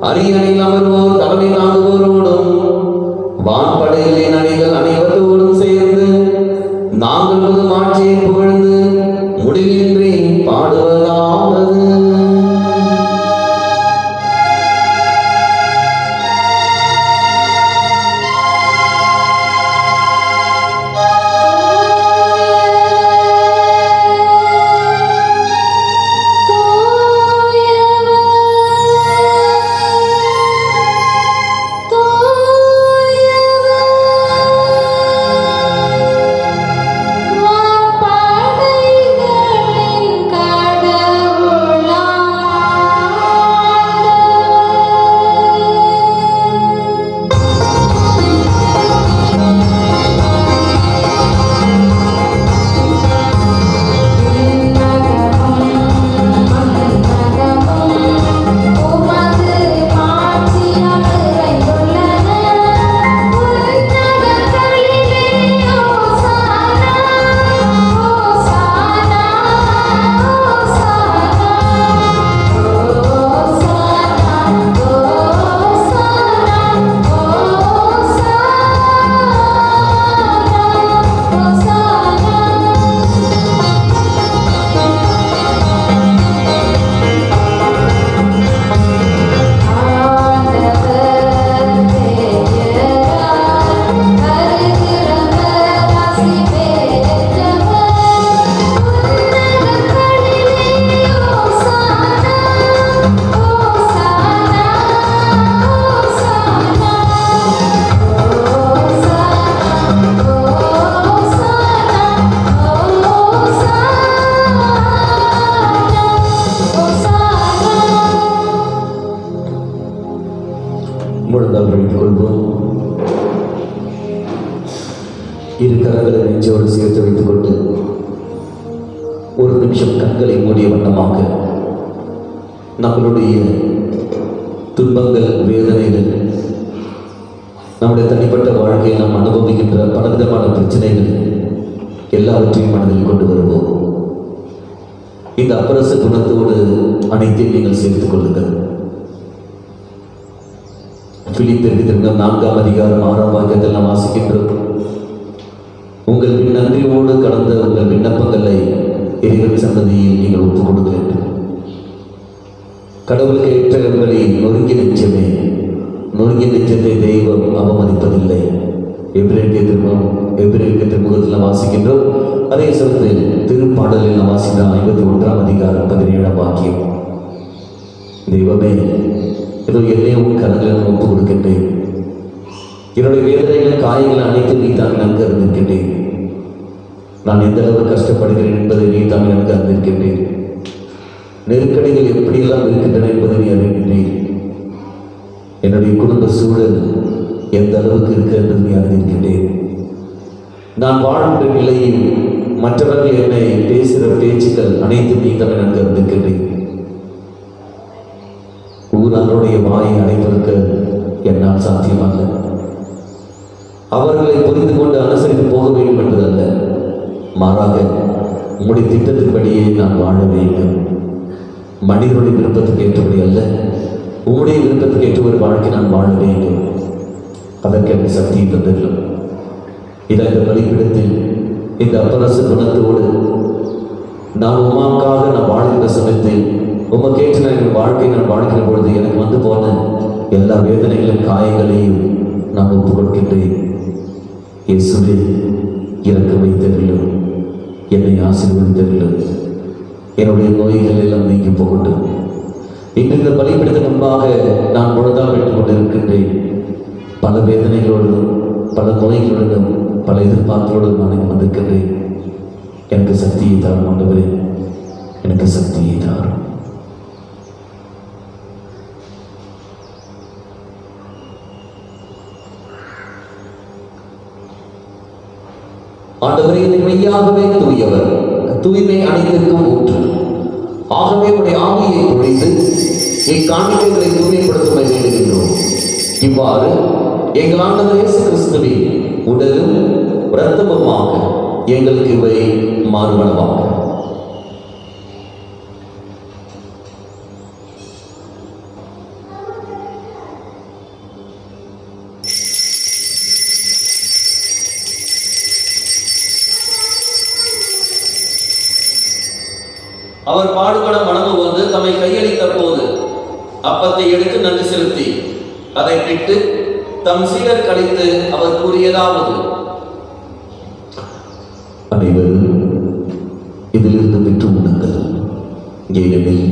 அரியணையில் அமர்வோர் தலைமை தாங்குவோரோடும் வான்படைகளின் அணிகள் அனைவரோடும் சேர்ந்து நாங்கள் புது மாட்சியை புகழ்ந்து முடிவின்றி பாடுவதாவது. முழந்தால் வைத்துக் கொள்வோம். இரு கரங்களை நெஞ்சோடு சேர்த்து வைத்துக் கொண்டு ஒரு நிமிஷம் கண்களை மூடிய வண்ணமாக நம்மளுடைய துன்பங்கள், வேதனைகள், நம்முடைய தனிப்பட்ட வாழ்க்கையில் நாம் அனுபவிக்கின்ற பலவிதமான பிரச்சனைகள் எல்லாவற்றையும் மனதில் கொண்டு வருவோம். இந்த அப்பரச குணத்தோடு அனைத்தையும் நீங்கள் சேர்த்துக் கொள்ளுங்கள். பிலிப்பியருக்கு திரும்ப 4ஆம் அதிகாரம் 6ஆம் வாக்கியத்தில் நாம் வாசிக்கின்றோம். உங்கள் நன்றியோடு கடந்த உங்கள் விண்ணப்பங்களை இறைவன் சன்னதியில் நீங்கள் ஒப்புக் கொடுங்கள். கடவுளுக்கு ஏற்றவர்களை நொறுங்கி நெஞ்சமே, நொறுங்கி நெஞ்சத்தை தெய்வம் அவமதிப்பதில்லை. எபிரேயருக்கு திருமுகத்தில் வாசிக்கின்றோம். அதே சமயத்தில் திருப்பாடலில் நாம் வாசிக்கிற 51ஆம் அதிகாரம் 17ஆம் வாக்கியம். தெய்வமே, ஏதோ என்னையும் கரங்களை ஒப்பு கொடுக்கின்றேன். என்னுடைய வேதனைகள், காயங்கள் அனைத்தும் நீ தான் நன்கு அறிந்திருக்கின்றேன். நான் எந்த அளவு கஷ்டப்படுகிறேன் என்பதை நீ தான் நன்கு அறிந்திருக்கின்றேன். நெருக்கடிகள் எப்படியெல்லாம் இருக்கின்றன என்பதை நீ அறிகின்றேன். என்னுடைய குடும்ப சூழல் எந்த அளவுக்கு இருக்கிறது என்று நீ அறிந்திருக்கின்றேன். நான் வாழ்கின்ற நிலையில் மற்றவர்கள் என்னை பேசுகிற பேச்சுக்கள் அனைத்தும் நீ தான் நன்கு அறிந்திருக்கின்றேன். ஊராருடைய வாயை அடைப்பதற்கு என்னால் சாத்தியமல்ல. அவர்களை புரிந்து கொண்டு அனுசரித்து போக வேண்டும் என்பதல்ல, மாறாக உங்களுடைய திட்டத்தின்படியே நான் வாழ வேண்டும். மனிதனுடைய விருப்பத்துக்கு ஏற்றபடி அல்ல, உங்களுடைய விருப்பத்துக்கு ஏற்ற ஒரு வாழ்க்கை நான் வாழ வேண்டும். அதற்கு எனக்கு சக்தியை தந்துள்ளோம். இதை இந்த பலிப்பிடத்தில் இந்த அப்பரச குணத்தோடு நான் உமாக்காக நான் வாழ்கின்ற சமயத்தில் உமக்கேற்று நான் என் வாழ்க்கை நான் வாழ்கிற பொழுது எனக்கு வந்து போன எல்லா வேதனைகளின் காயங்களையும் நான் ஒப்புக் கொடுக்கின்றேன். இயேசுவே, இறக்க வைத்தவர்களும் என்னை ஆசீர்வதித்தவர்களும் என்னுடைய நோய்கள் எல்லாம் நீங்கி போகட்டும். இன்று இந்த பலிப்பிடத்தின் முன்பாக நான் முழுதாக விட்டுக் கொண்டிருக்கின்றேன். பல வேதனைகளோடும் பல நோய்களுடனும் பல எதிர்பார்ப்புகளோடும் நான் இங்கு வந்திருக்கின்றேன். எனக்கு சக்தியை தாரும் ஆண்டவரே, எனக்கு சக்தியை தாரும். ஆண்டவரே, நீர் மெய்யாகவே தூயவர், தூய்மை அனைத்திற்கும் ஊற்று. ஆகவே உடைய ஆவியை பொழிந்து இக்காணிக்கைகளை தூய்மைப்படுத்த வேண்டுகின்றோம். இவ்வாறு எங்கள் ஆண்டவர் இயேசு கிறிஸ்துவின் உடலும் இரத்தமுமாக எங்களுக்கு இவை மாறுபடவாக. அவர் பாடுபட மனமு வந்து தம்மை கையளித்த போது அப்பத்தை எடுத்து நன்றி செலுத்தி அதை பிட்டு தம் சீடர் கழித்து அவர் கூறியதாவது: அனைவரும் இதிலிருந்து பெற்று உண்ணுங்கள், ஏனெனில்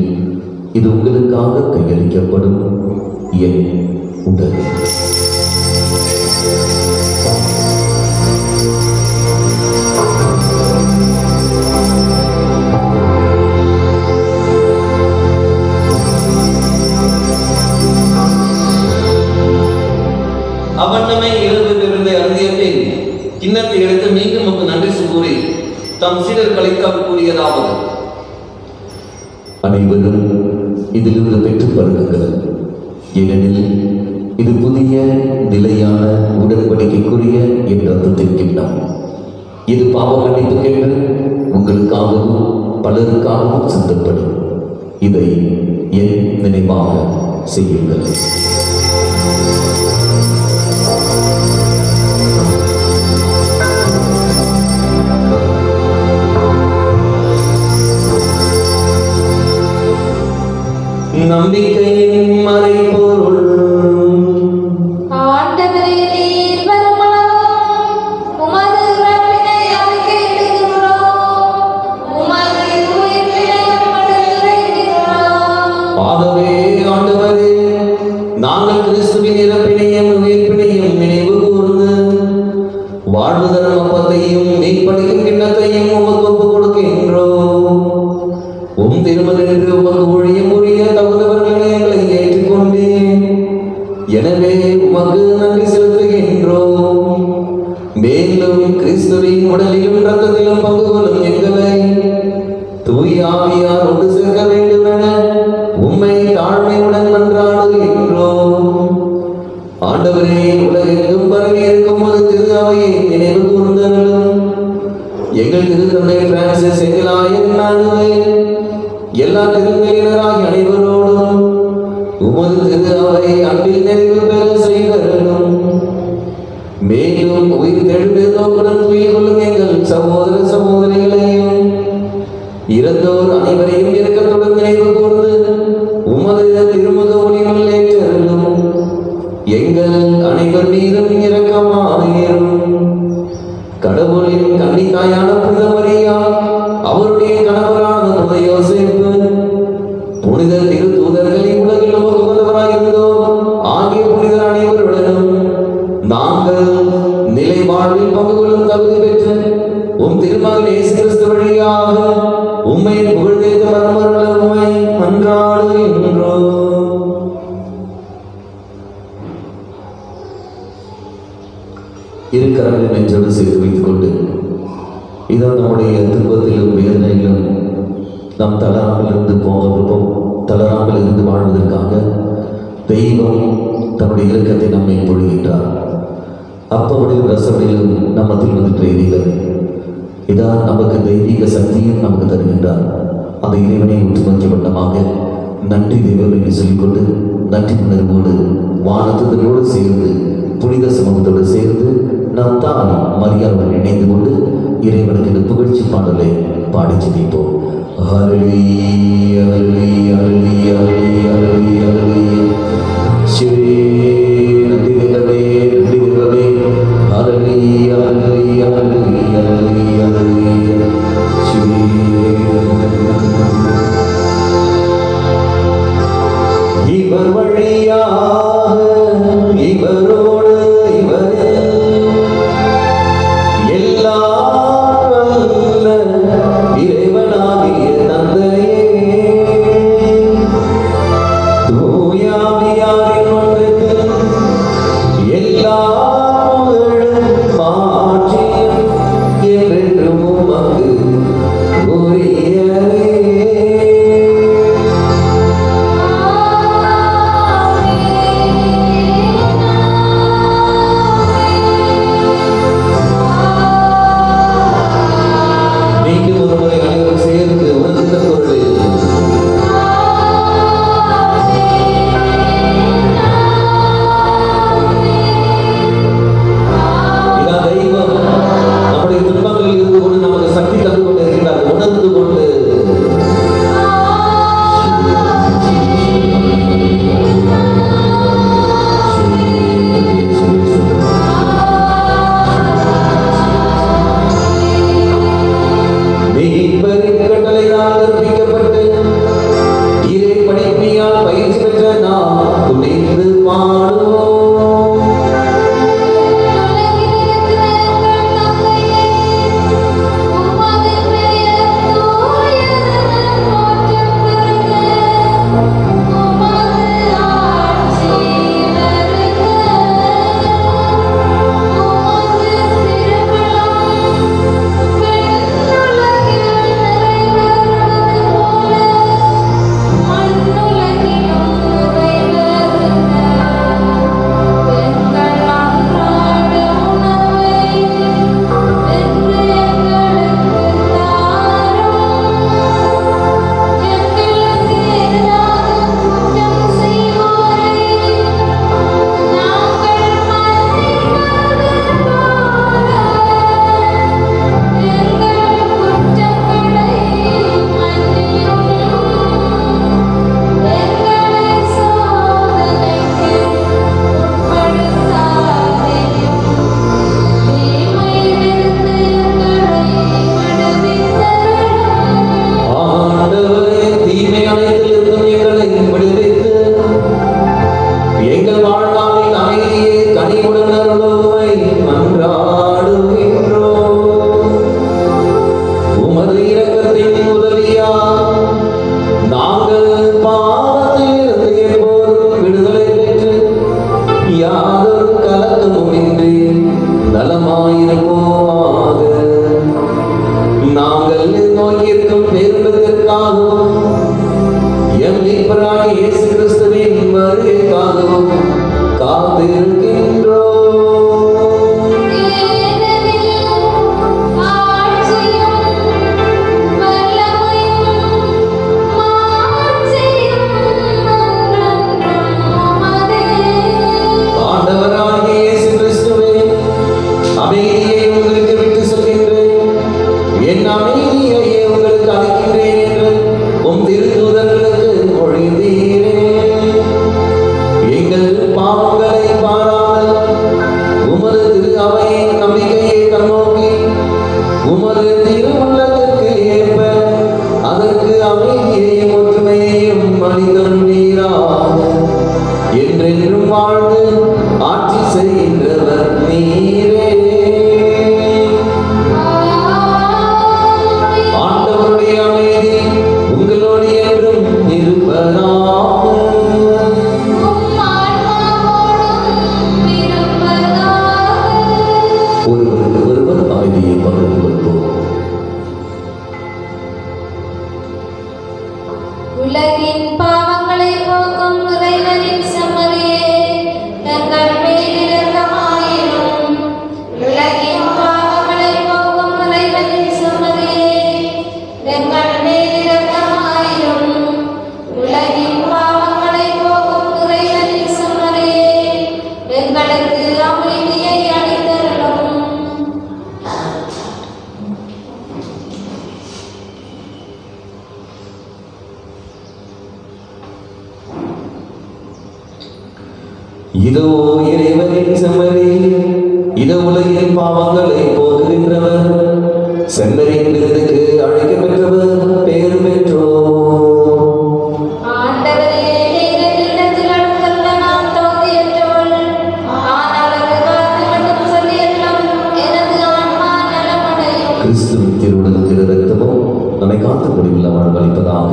இது உங்களுக்காக கையளிக்கப்படும் என் உடல். அவண்ணமே இரவிலிருந்து அருந்திய பின் கிண்ணத்தை எடுத்து மீண்டும் நமக்கு நன்றி கூறி தம் சீடர் கழித்து அவர் கூறியதாவது: அனைவரும் இதிலிருந்து பெற்று பருகுங்கள், ஏனெனில் இது புதிய நிலையான உடன்படிக்கைக்குரிய என் ரத்தத்தின் கிண்ணம். இது பாவ மன்னிப்புக்கென்று உங்களுக்காகவும் பலருக்காகவும் சிந்தப்படும். இதை என் நினைவாக செய்யுங்கள். நம்பிக்கையின் மறைபொருள். ஆண்டவரே, நீர் வருமளவும் உமது இறப்பினை அறிக்கையிடுகிறோம், உமது உயிர்ப்பினையும் எடுத்துரைக்கிறோம். ஆகவே ஆண்டவரே, நாங்கள் கிறிஸ்துவின் இறப்பினையும் உயிர்ப்பினையும் நினைவு கூர்ந்து வாழ்வு தரும் அப்பத்தையும் மீட்பளிக்கும் கிண்ணத்தையும் உமக்கு ஒப்புக் கொடுக்கின்றோம். உம் திருமணன்று உமக்கு ஊழியம் புரிய தகுந்தவர்களை எங்களை ஏற்றுக்கொண்டேன். எனவே உமக்கு நன்றி செலுத்துகின்றோம். மேலும் கிறிஸ்துவின் உடலிலும் இரத்தத்திலும் பங்கு கொள்ளும் எங்களை தூய ஆவியார் ஒன்று சேர்க்க வேண்டும் என உம்மை தாழ்மையுடன் மன்றாடுகின்றோம். ஆண்டவரே, உலகெங்கும் பரவி இருக்கும் ஒரு திரு அவையை நினைவு கூர்ந்தருளும். எங்கள் திருத்தந்தை பிரான்சிஸ் எங்களாயின் நடுவே எல்லா திருநிலையினராகி அனைவரோடும் உமது திரு அவை அன்பில் நிறைவு பெற செய்தருளும். மேலும் உயிர் தெழுந்தோக்குடன் துயில் கொள்ளும் எங்கள் சகோதர சகோதரிகளையும் இறந்தோர் அனைவரையும் இரக்கத்துடன் நினைவு கூர்ந்து உமது திருமுக ஒளியில் ஏற்றருளும். எங்கள் அனைவர் மீதும் இரக்கமாயிரும். கடவுளின் கன்னித்தாயான புனித மரியா, அவருடைய கணவரான புனித யோசேப்பு, புனித திரு தூதர்களின் உலகில் உகந்தவராயிருந்தோம் ஆகிய புனிதர் அனைவருடனும் நாங்கள் நிலை வாழ்வில் பங்கு கொள்ளும் தகுதி பெற்று உம் திருமகன் இயேசு கிறிஸ்து வழியாக உம்மை புகழ்ந்தேத்த மரமருள உம்மை மன்றாடுகின்றோம். இரு கரங்களை நெஞ்சோடு சேர்த்து வைத்துக் கொண்டு இதான் நம்முடைய துன்பத்திலும் வேதனையிலும் நாம் தளராமல் இருந்து போக விருப்பம், தளராமல் இருந்து வாழ்வதற்காக தெய்வம் தன்னுடைய இலக்கத்தை நம்மை பொழிகின்றார். அப்பவடிலும் ரசவடிலும் நம்மத்தில் வந்து பிரேதிகள் இதான் நமக்கு தெய்வீக சக்தியும் நமக்கு தருகின்றார். அந்த இறைவனை உற்று நோக்கிய வண்ணமாக நன்றி தெய்வம் சொல்லிக்கொண்டு நன்றி உணர்வோடு வானத்தோடு சேர்ந்து புனித சமூகத்தோடு சேர்ந்து நாம் தான் மரியாதையுடன் இணைந்து கொண்டு இறைவனுக்கு இந்த புகழ்ச்சி பாடலை பாடி ஜெபிப்போம். ஹல்லேலூயா ஹல்லேலூயா ஹல்லேலூயா ஹல்லேலூயா ஹல்லேலூயா. நன்றி தேவனே, நன்றி தேவனே. ஹல்லேலூயா ஹல்லேலூயா ஹல்லேலூயா ஹல்லேலூயா ஹல்லேலூயா. இவர் வழியாக இவரோடு இவரில் எல்லாம் வல்ல இறைவனாகிய தந்தையே, தூய ஆவியாரின் ஒன்றுக்கு எல்லா புகழும் மாட்சியும் என்றென்றும் உமக்கு உரியவே. மீண்டும் ஒரு முறை அனைவரும் சேர்ந்து உணர்ந்த பொருளில் இதா தெய்வம் நம்முடைய துன்பங்களில் இருந்து கொண்டு நமக்கு சக்தி தந்து கொண்டு இருக்கிறார். உணர்ந்து கொண்டு மீட்பரின் கட்டளையால் கற்பிக்கப்பட்டு இறை பணியால் பயிற்சி பெற்ற நாம் துணிந்து பாடுவோம். ஆண்டவரே, தீமை அனைத்திலிருந்தும் எங்களை விடுவித்து எங்கள் வாழ்நாளில் அமைதியே கனிவுடன் அருளுமை மன்றாடுகின்றோம். உமது இரக்கத்தின் உதவியால் நாங்கள் பாவத்திலிருந்து எப்போதும் விடுதலை பெற்று யாதொரு கலக்கமுமின்றி நலமாயிருப்போமாக. நாங்கள் நோக்கியிருக்கும் பேருந்தத்திற்காகவும் எம் மீட்பராகிய இயேசு கிறிஸ்துவின் வருகைக்காகவும் காத்திருக்கின்றோம். ஆண்டவராகிய இயேசு கிறிஸ்துவே, அமைதியை உங்களுக்கு விட்டு சொல்கின்றேன், என் அமைதியையே உங்களுக்கு அளிக்கின்றேன் என்று உம் திருத்தூதர்களுக்கு மொழிந்தீரே. எங்கள் பாவங்களை பாராமல் உலகின் பாவங்களை போக்கும் இறைவனின் செம்மறியே எங்கள் மேல் இரக்கமாயிரும். உலகின் பாவங்களை போக்கும் இறைவனின் செம்மறியே எங்கள் மேல் இரக்கமாயிரும். உலகின் பாவங்களை போக்கும் இறைவனின் செம்மறியே எங்களுக்கு அமைதியை அளித்தருளும். இதோ இறைவனின் செம்மறி, இதோ உலகின் பாவங்களை போக்குகின்றவர், செம்மறியின் விருதுக்கு அழைக்கப்பெற்றவர் பேறு பெற்றோர். ஆண்டவரே, நீர் என்னிடத்தில் அழுத்தல்ல நான் தகுதியற்றவள். ஆனால் ஒரு வார்த்தை மட்டும் சொல்லியருளும், எனது ஆன்மா நலமடையும். கிறிஸ்துவின் திருவுடலும் திரு ரத்தமும் நம்மை காத்து முடிவில் வாழ்வளிப்பதாக.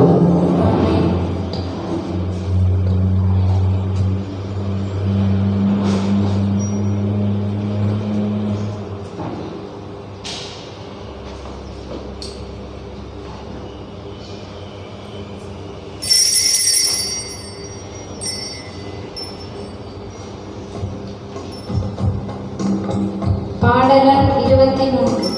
பாடலன் 23.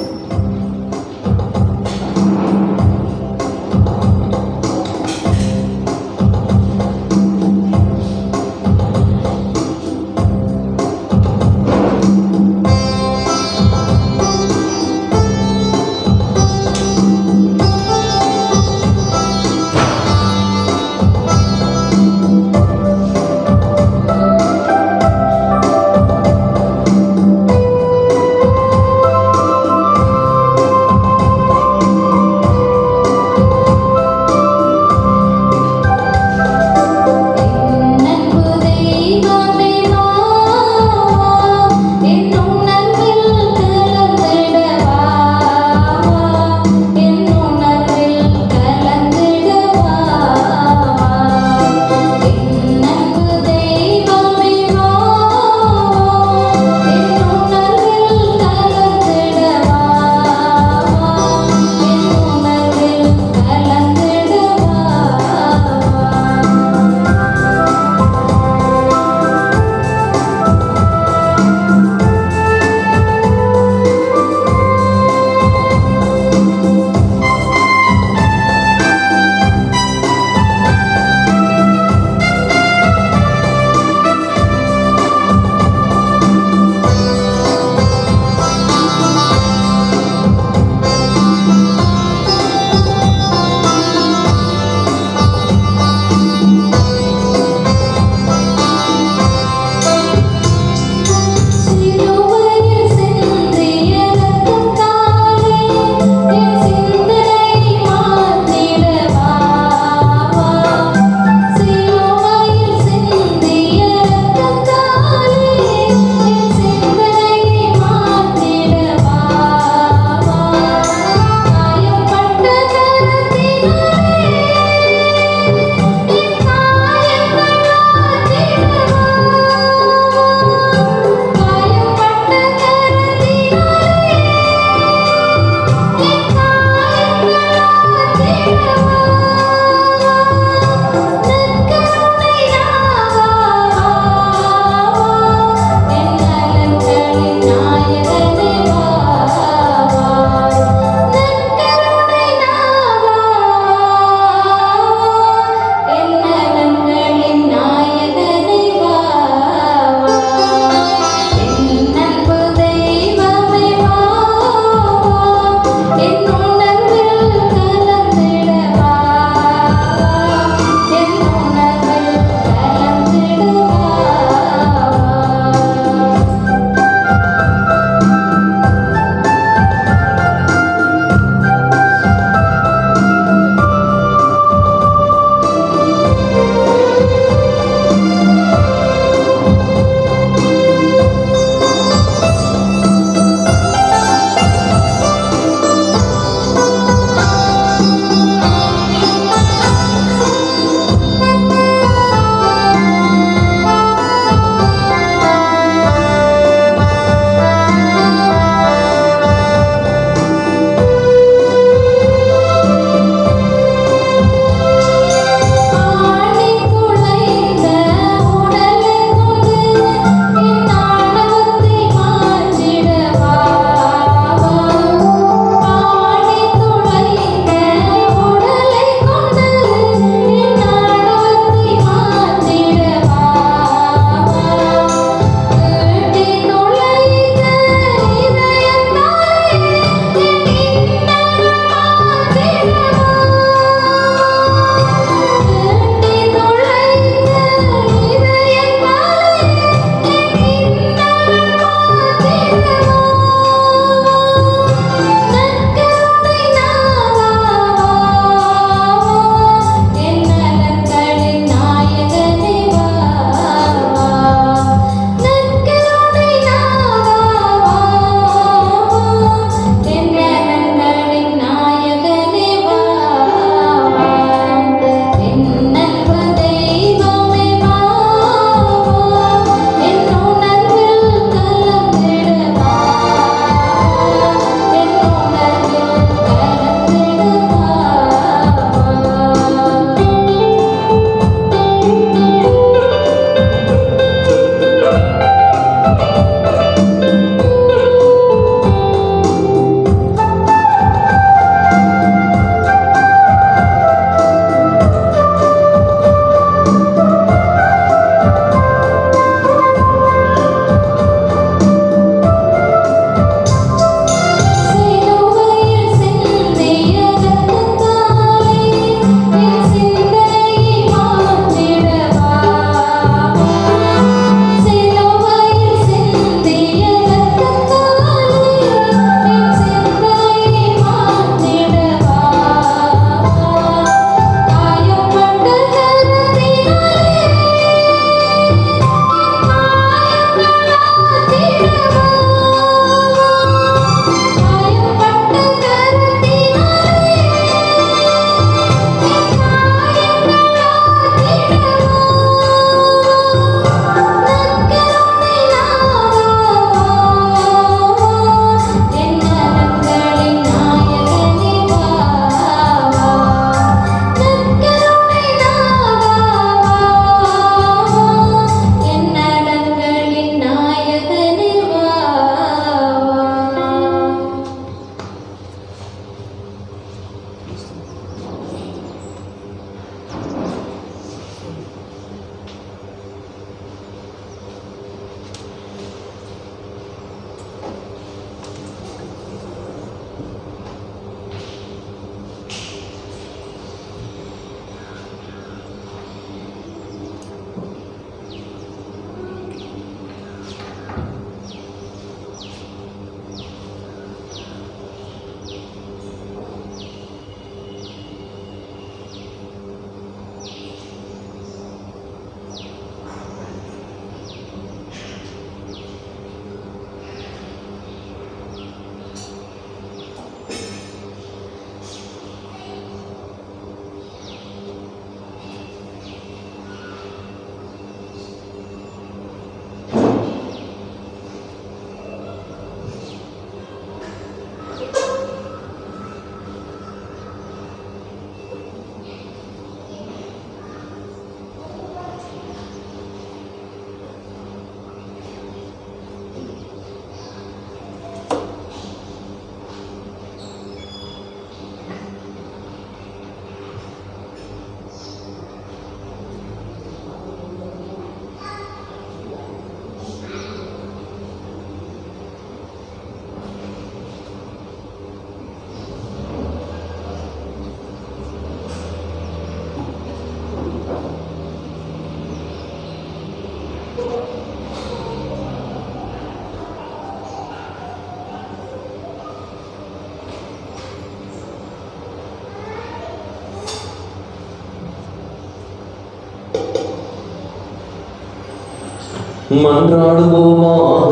மன்றாடுவோமாக.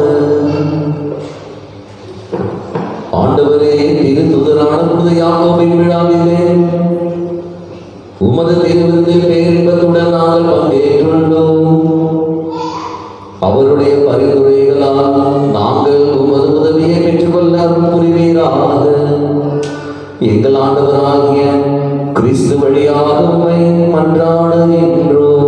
ஆண்டவரே, திருத்துதரான புனித யாக்கோபின் விழாவிலே உமது திருவிருந்தில் பேரின்பத்துடன் நாங்கள் பங்கேற்றுள்ளோம். அவருடைய பரிந்துரைகளால் நாங்கள் உமது உதவியை பெற்றுக்கொள்ள அருள் புரிவீராக. எங்கள் ஆண்டவராகிய கிறிஸ்து வழியாக உம்மை மன்றாடுகின்றோம்.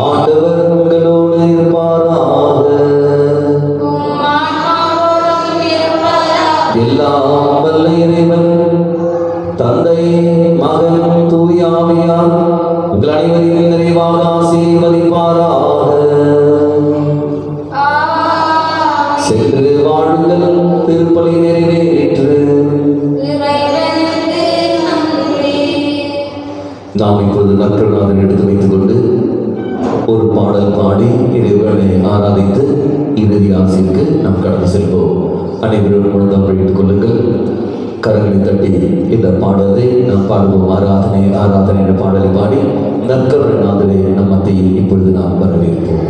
ஆண்டவர் உங்களோடு இருப்பாராக. எல்லாம் வல்ல இறைவன் தந்தை, மகன், தூய ஆவியார் உங்கள் அனைவரையும் நிறைவாக ஆசீர்வதிப்பாராக. சென்று வாழுங்கள், திருப்பலி நிறைவேற்று. நாம் இப்பொழுது நற்கருணாவின் எடுத்து வைத்துக் கொண்டு ஒரு பாடல் பாடி இறைவனை ஆராதித்து இறுதி ஆசிற்கு நாம் கடந்து செல்வோம். அனைவரும் முழுதாக வைத்துக் கொள்ளுங்கள். கரங்களை தட்டி இந்த பாடலை நாம் பாடுவோம். ஆராதனை ஆராதனை என்ற பாடலை பாடி நற்கருணாவினை நம் மத்தியில் இப்பொழுது நாம் வரவேற்போம்.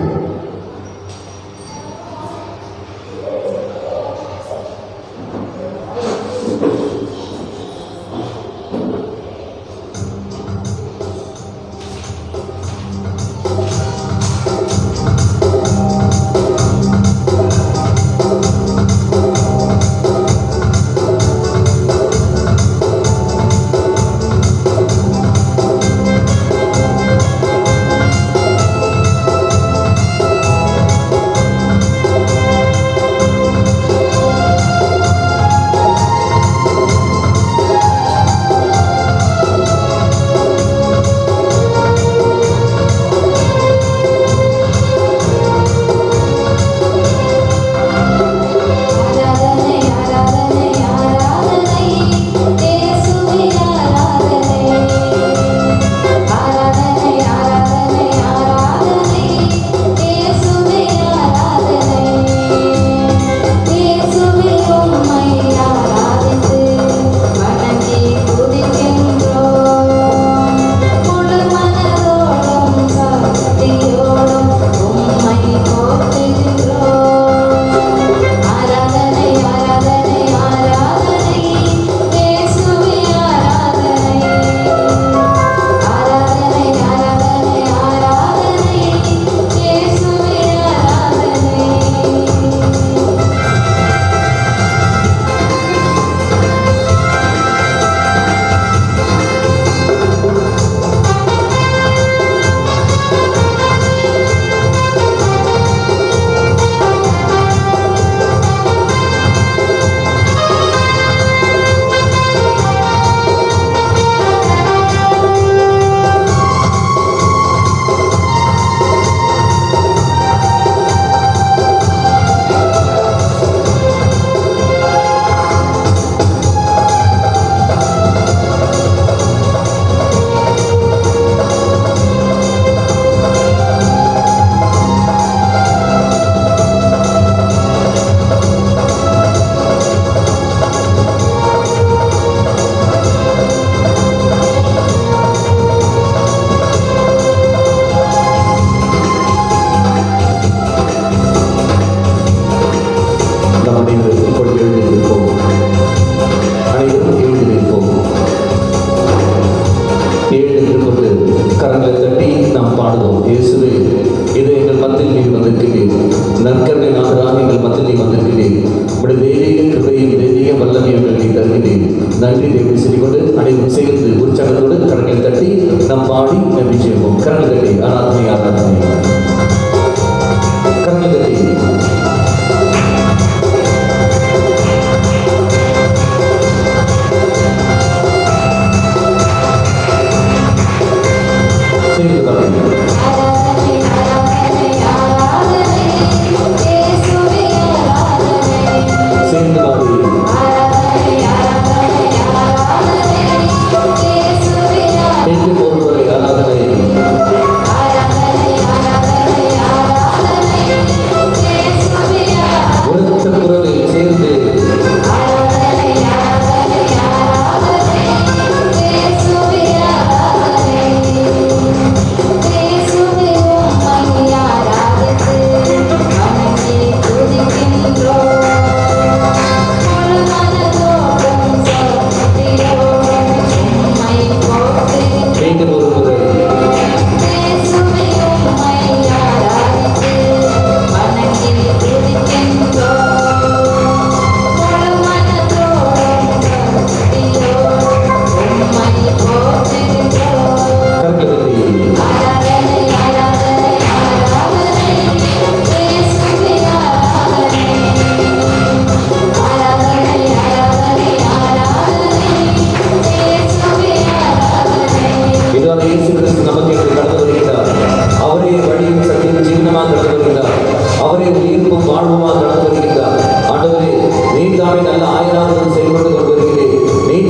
நன்றி தேவனை சொல்லிக்கொண்டு அனைவரும் சேர்ந்து உற்சாகத்தோடு கரங்களை தட்டி நாம் பாடி நன்றி செய்வோம். கரங்களை தட்டி ஆராதனை ஆராதனை கரங்களை தட்டி சேர்ந்து பாருங்கள். சேர்ந்து பாருங்கள். என்று பொருள்களை ஆராதனை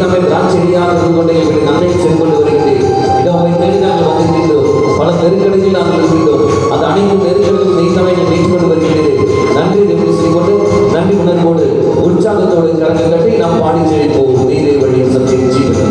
நம்மை திராட்சையாக இருந்து கொண்டே இப்படி நன்மை செய்து கொண்டு வருகிறேன். இதோ உண்மை தேடி நாங்கள் வந்திருக்கின்றோம். பல நெருக்கடிகள் நாங்கள் இருக்கின்றோம். அந்த அனைத்து நெருக்கடிகளும் நீ நம்மை நீக்கி கொண்டு வருகிறேன். நன்றி எப்படி செய்து நன்றி உணர்வோடு உற்சாகத்தோடு கரங்கள் கட்டி நாம் பாடி செழிப்போம். நீரே வழி சத்தியம் ஜீவன்.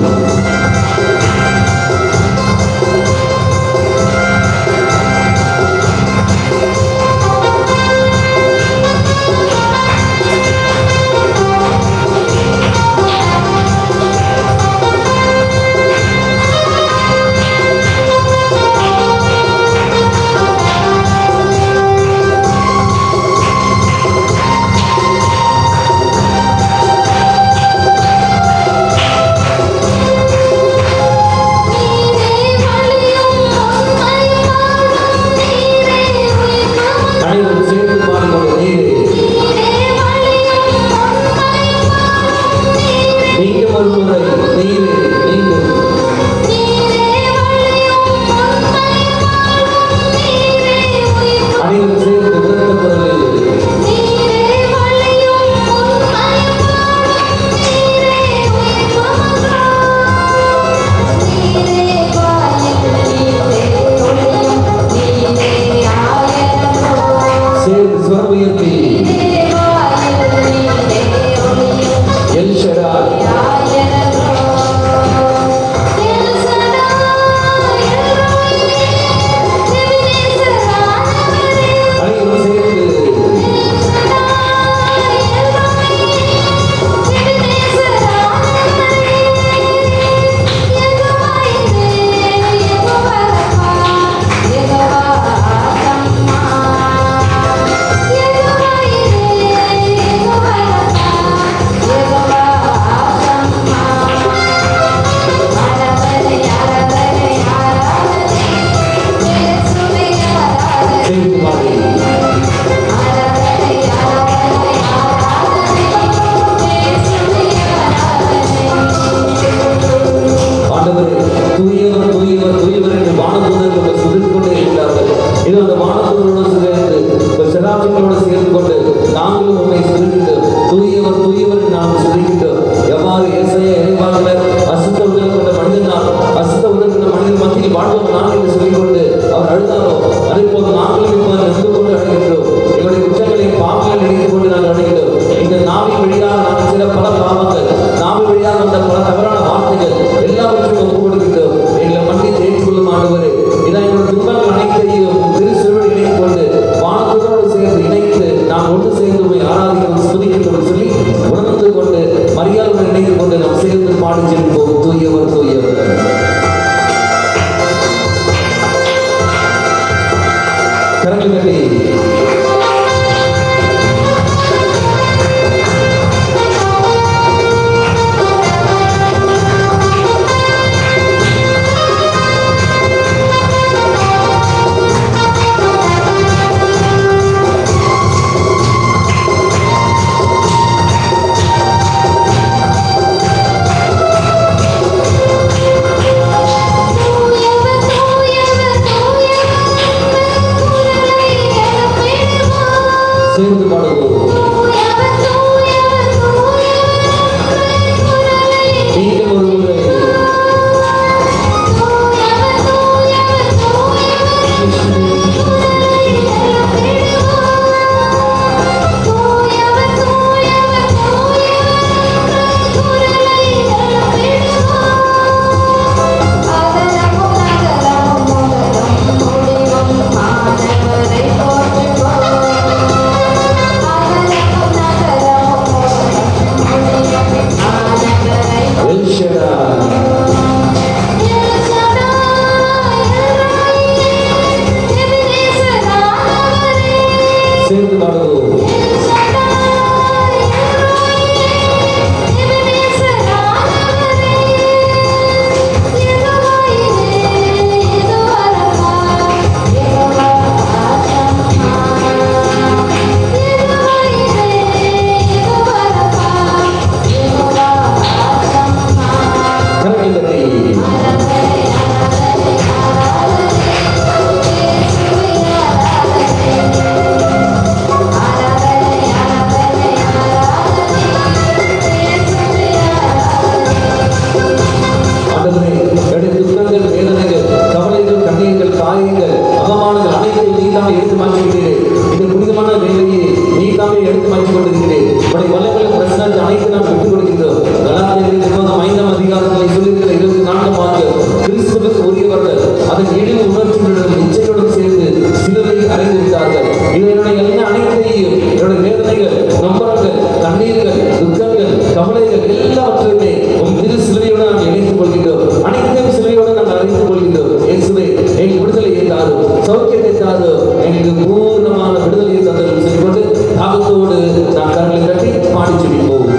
அதிகாரத்தில் சொல்லியிருக்கிற 24 கிறிஸ்துவுக்கு உரியவர்கள் அதன் இழிவு உணர்ச்சிகளுடன் இச்சையுடன் சேர்ந்து சிலுவை அடைந்து விட்டார்கள். இதனுடைய எல்லா அனைத்தையும் என்னுடைய வேதனைகள், நம்பரங்கள், கண்ணீர்கள், துக்கங்கள், கவலைகள் எல்லாவற்றையுமே உன் திரு சிலுவையோடு நாங்கள் இணைத்துக் கொள்கின்றோம். அனைத்தையும் சிலுவையோடு நாங்கள் அழைத்துக் கொள்கின்றோம். இயேசுவே, எங்கள் விடுதலையை தாரும், சௌக்கியத்தை தாரும், எங்களுக்கு பூர்ணமான விடுதலையை தந்தரும் சொல்லிக்கொண்டு தாகத்தோடு நான் கரங்களை கட்டி பாடி செபிப்போம்.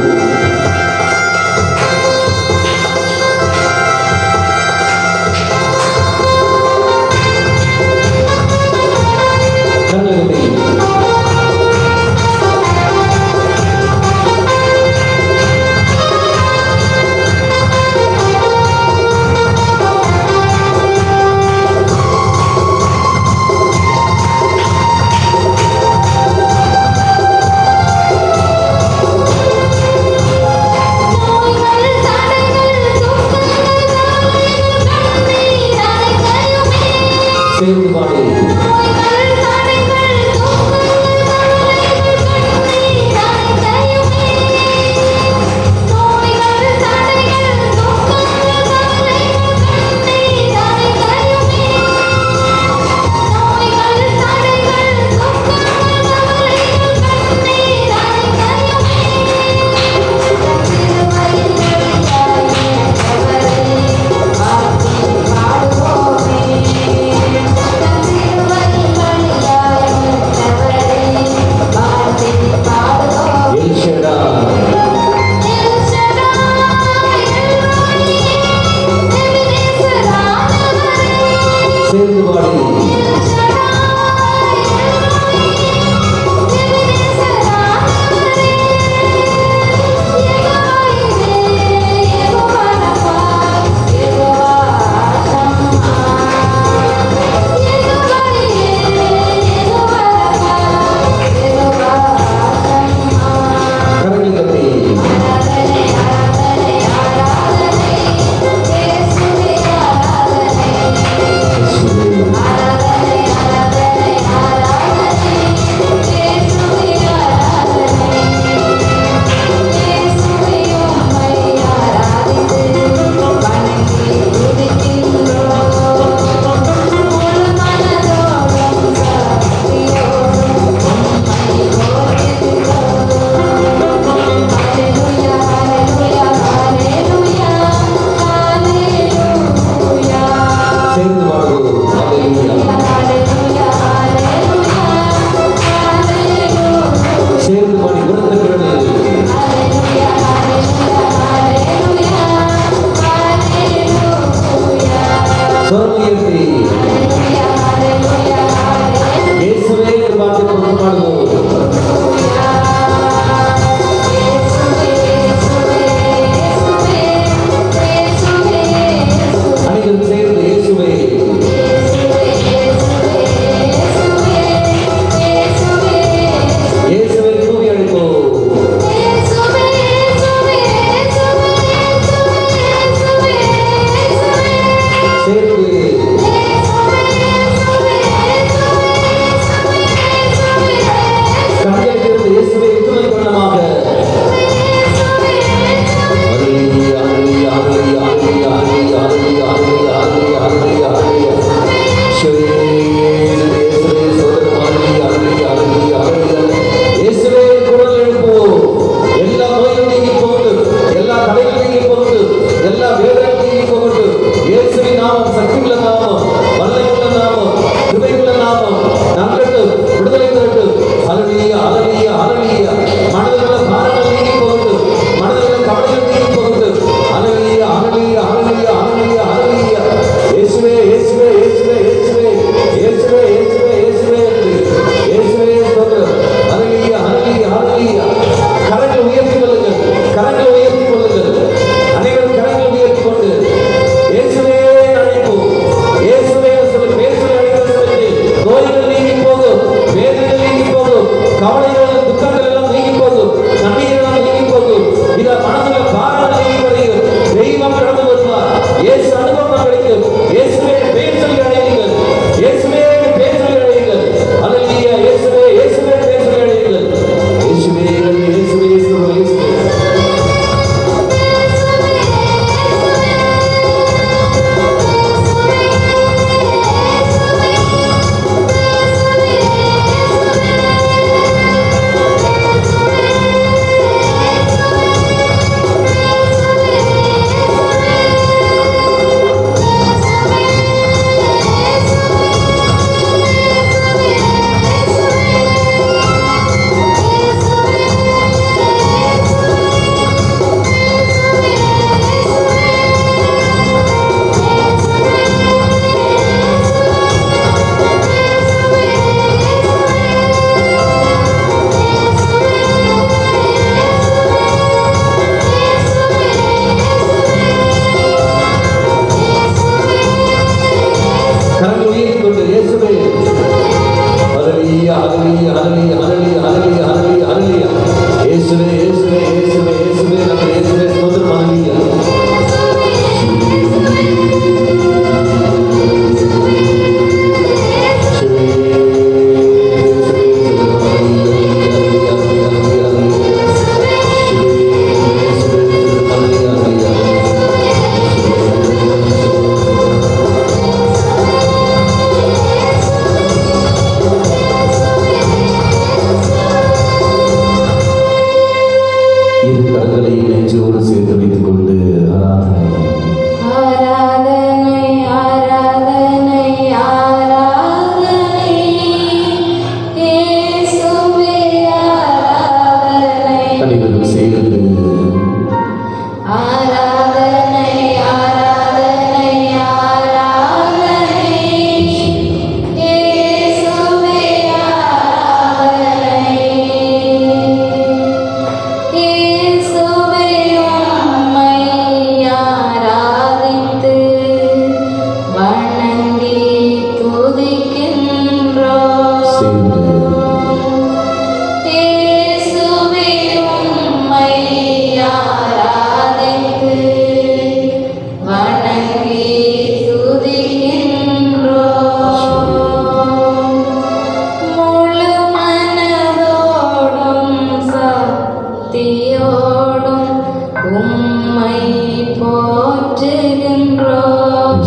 போற்றுகின்றோம்.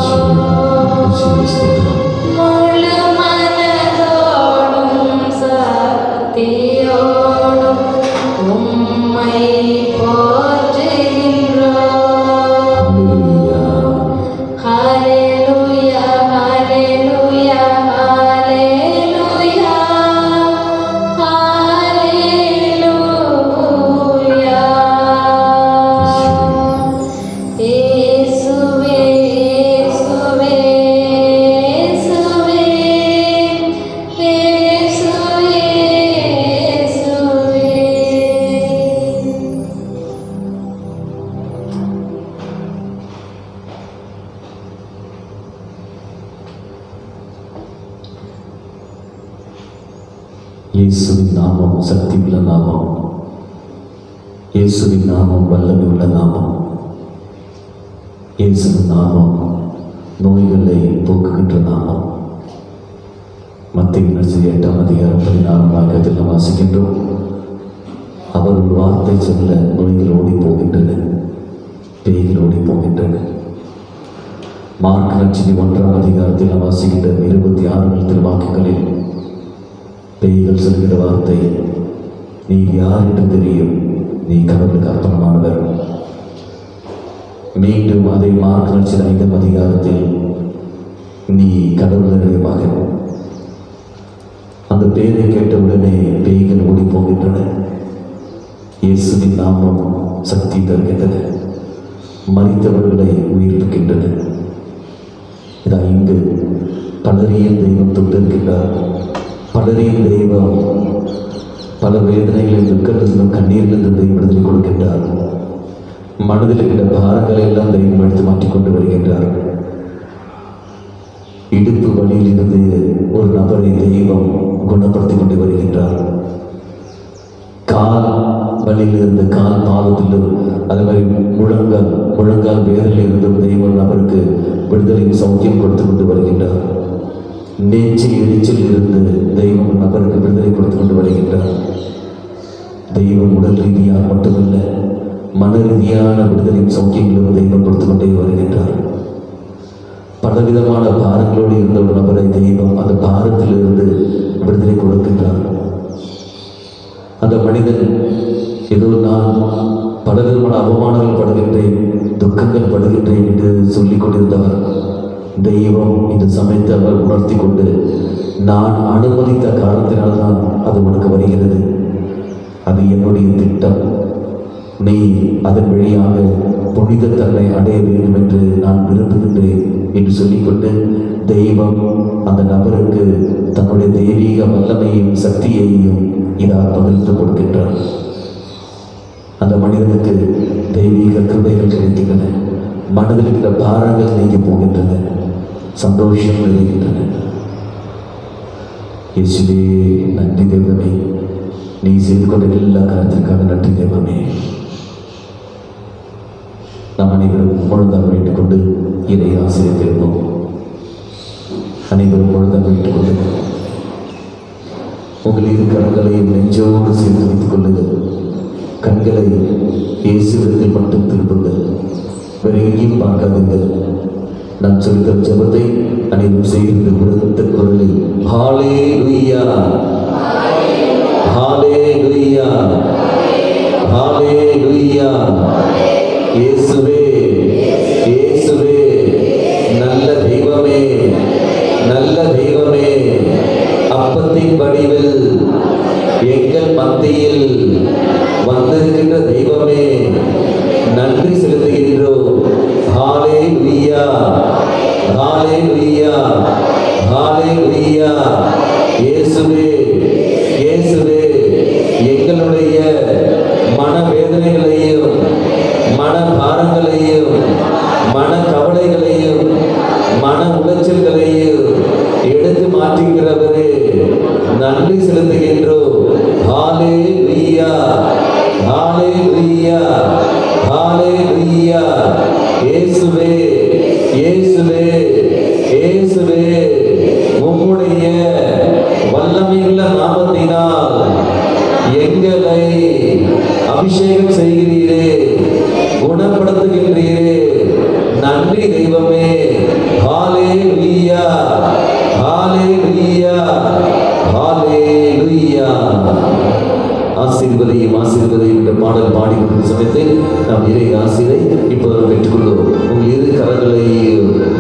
முழு மனதோடும் சக்தியோடும் உம்மை போற்றுகின்றோம். ஹல்லேலூயா, ஹல்லேலூயா, ஹல்லேலூயா, ஹல்லேலூயா. இயேசுவே, இயேசுவே, இயேசுவே, இயேசுவே, இயேசுவே. இயேசுவின் நாமம் சக்தி உள்ள நாமம். இயேசுவின் நாமம் வல்லமை உள்ள நாமம். இயேசுவின் நாமம் நோய்களை போக்குகின்ற நாமம். மத்திய 8:14 வாசிக்கின்றோம். அவர் ஒரு வார்த்தை சொல்ல நோய்கள் ஓடி போகின்றன, பேய்கள் ஓடி போகின்றன. மார்க் 1:1 வாசிக்கின்ற 26 திருவாக்குகளில் பேய்கள் சொல்கிற வார்த்தை, நீ யார் என்று தெரியும், நீ கடவுளுக்கு அர்ப்பணமானவர். மீண்டும் அதை மார்க் 5 நீ கடவுளுடைய மகன். அந்த பேரை கேட்டவுடனே பேய்கள் ஓடி போகின்றன. இயேசுவின் நாமம் சக்தி தருகின்றன, மரித்தவர்களை உயிர்ப்பிக்கின்றன. இதா இங்கு பலரையும் தெய்வம் தொட்டிருக்கின்றார். பலரையும் தெய்வம் பல வேதனைகளில் துக்கத்திலும் கண்ணீரிலிருந்து தெய்வம் விடுதலை கொடுக்கின்றார். மனதில் இருக்கிற பாரங்களை எல்லாம் தெய்வம் எடுத்து மாற்றிக்கொண்டு வருகின்றார். இடுப்பு வழியில் இருந்து ஒரு நபரை தெய்வம் குணப்படுத்திக் கொண்டு வருகின்றார். கால் வழியில் இருந்து கால் பாதத்திலும், அது மாதிரி முழங்கால் வேரில் இருந்தும் தெய்வம் நபருக்கு விடுதலையும் சௌக்கியம் கொடுத்து கொண்டு வருகின்றார். நேற்று எரிச்சல் இருந்து தெய்வம் நபருக்கு விடுதலை கொடுத்து கொண்டு வருகின்றார். தெய்வம் உடல் ரீதியாக மட்டுமல்ல, மன ரீதியான விடுதலையும் சௌக்கியங்களும் தெய்வம் கொடுத்து கொண்டே வருகின்றார். பலவிதமான பாரங்களோடு இருந்த ஒரு நபரை தெய்வம் அந்த பாரத்திலிருந்து விடுதலை கொடுக்கின்றார். அந்த மனிதன் ஏதோ நான் பலவிதமான அவமானங்கள் படுகின்றேன், துக்கங்கள் படுகின்றேன் என்று சொல்லிக் கொண்டிருந்தவர் தெய்வம் இந்த சமயத்தை அவர் உணர்த்தி கொண்டு, நான் அனுமதித்த காரணத்தினால்தான் அது உனக்கு வருகிறது, அது என்னுடைய திட்டம், நீ அதன் வழியாக புனிதத்தன்மை அடைய வேண்டும் என்று நான் விரும்புகின்றேன் என்று சொல்லிக்கொண்டு தெய்வம் அந்த நபருக்கு தன்னுடைய தெய்வீக வல்லமையும் சக்தியையும் இதால் பகிர்ந்து கொடுக்கின்றார். அந்த மனிதனுக்கு தெய்வீக கிருபைகள் கிடைக்கின்றன, மனதில் இருக்கிற பாரங்கள் நீங்கி போகின்றன, சந்தோஷம் நிறைகின்றன. இயேசுவே நன்றி தெய்வமே, நீ செய்து கொண்ட எல்லா காரியத்திற்காக நன்றி தெய்வமே. நாம் அனைவரும் முழுதாக வைத்துக் கொண்டு இதை ஆசிரியத்திருப்போம். அனைவரும் முழுதாக வைத்துக் கொண்டு உங்கள் இரு கரங்களையும் நெஞ்சோடு சேர்த்து வைத்துக் கொள்ளுங்கள். கண்களை இயேசுவிடத்தில் மட்டும் திருப்புங்கள், வேறு எங்கேயும் பார்க்காதீர்கள். நான் சொல்கிற ஜெபத்தை அனைவரும் செய்து உரத்த குரலில் ஹல்லேலூயா, ஹல்லேலூயா, ஹல்லேலூயா. இயேசுவே, இயேசுவே, நல்ல தெய்வமே, நல்ல தெய்வமே, அப்பத்தின் வடிவில் எங்கள் மத்தியில் வந்திருக்கின்ற தெய்வமே, நன்றி செலுத்துகின்றோம். ஹல்லேலூயா, ஹல்லேலூயா, ஹல்லேலூயா. இயேசுவே, இயேசுவே, எங்களுடைய மனவேதனைகளையும் மன பாரங்களையும் நன்றி தெய்வமே. ஹalleluya, ஹalleluya, ஹalleluya. ஆசீர்வதியும் ஆசீர்வதியும் என்ற பாடல் பாடிக்கொண்டிருக்கும் சமயத்தில் நாம் இறை ஆசீரை இப்போது பெற்றுக்கொள்வோம். உங்கள் இரு கரங்களை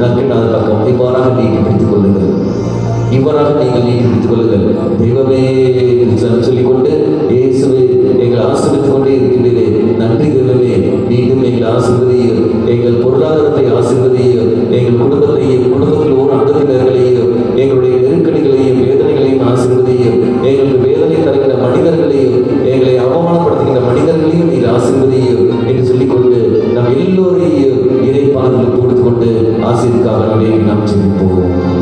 நக்கினார் பக்கம் இவ்வாறாக நீட்டி பிடித்துக் கொள்ளுங்கள். இவ்வாறாக நீங்கள் நீட்டி பிடித்துக் கொள்ளுங்கள். தெய்வமே சொல்லிக்கொண்டு இயேசுவை எங்களை ஆசீர்வதித்துக் கொண்டே இருக்கின்றே. நன்றி தெய்வமே, மீண்டும் எங்களை ஆசீர்வதியும், எங்கள் பொருளாதாரத்தை ஆசீர்வதியும், எங்கள் குடும்பத்தையும் குடும்பத்தில் ஒரு அங்கத்தினர்களையும் எங்களுடைய நெருக்கடிகளையும் வேதனைகளையும் ஆசீர்வதியும், எங்களுக்கு வேதனை தருகிற மனிதர்களையும் எங்களை அவமானப்படுத்துகின்ற மனிதர்களையும் நீங்கள் ஆசீர்வதியும் என்று சொல்லிக்கொண்டு நாம் எல்லோரையும் இறை பாதத்தில் கொடுத்து கொண்டு ஆசீர்வாதம் நாம் ஜெபிப்போம்.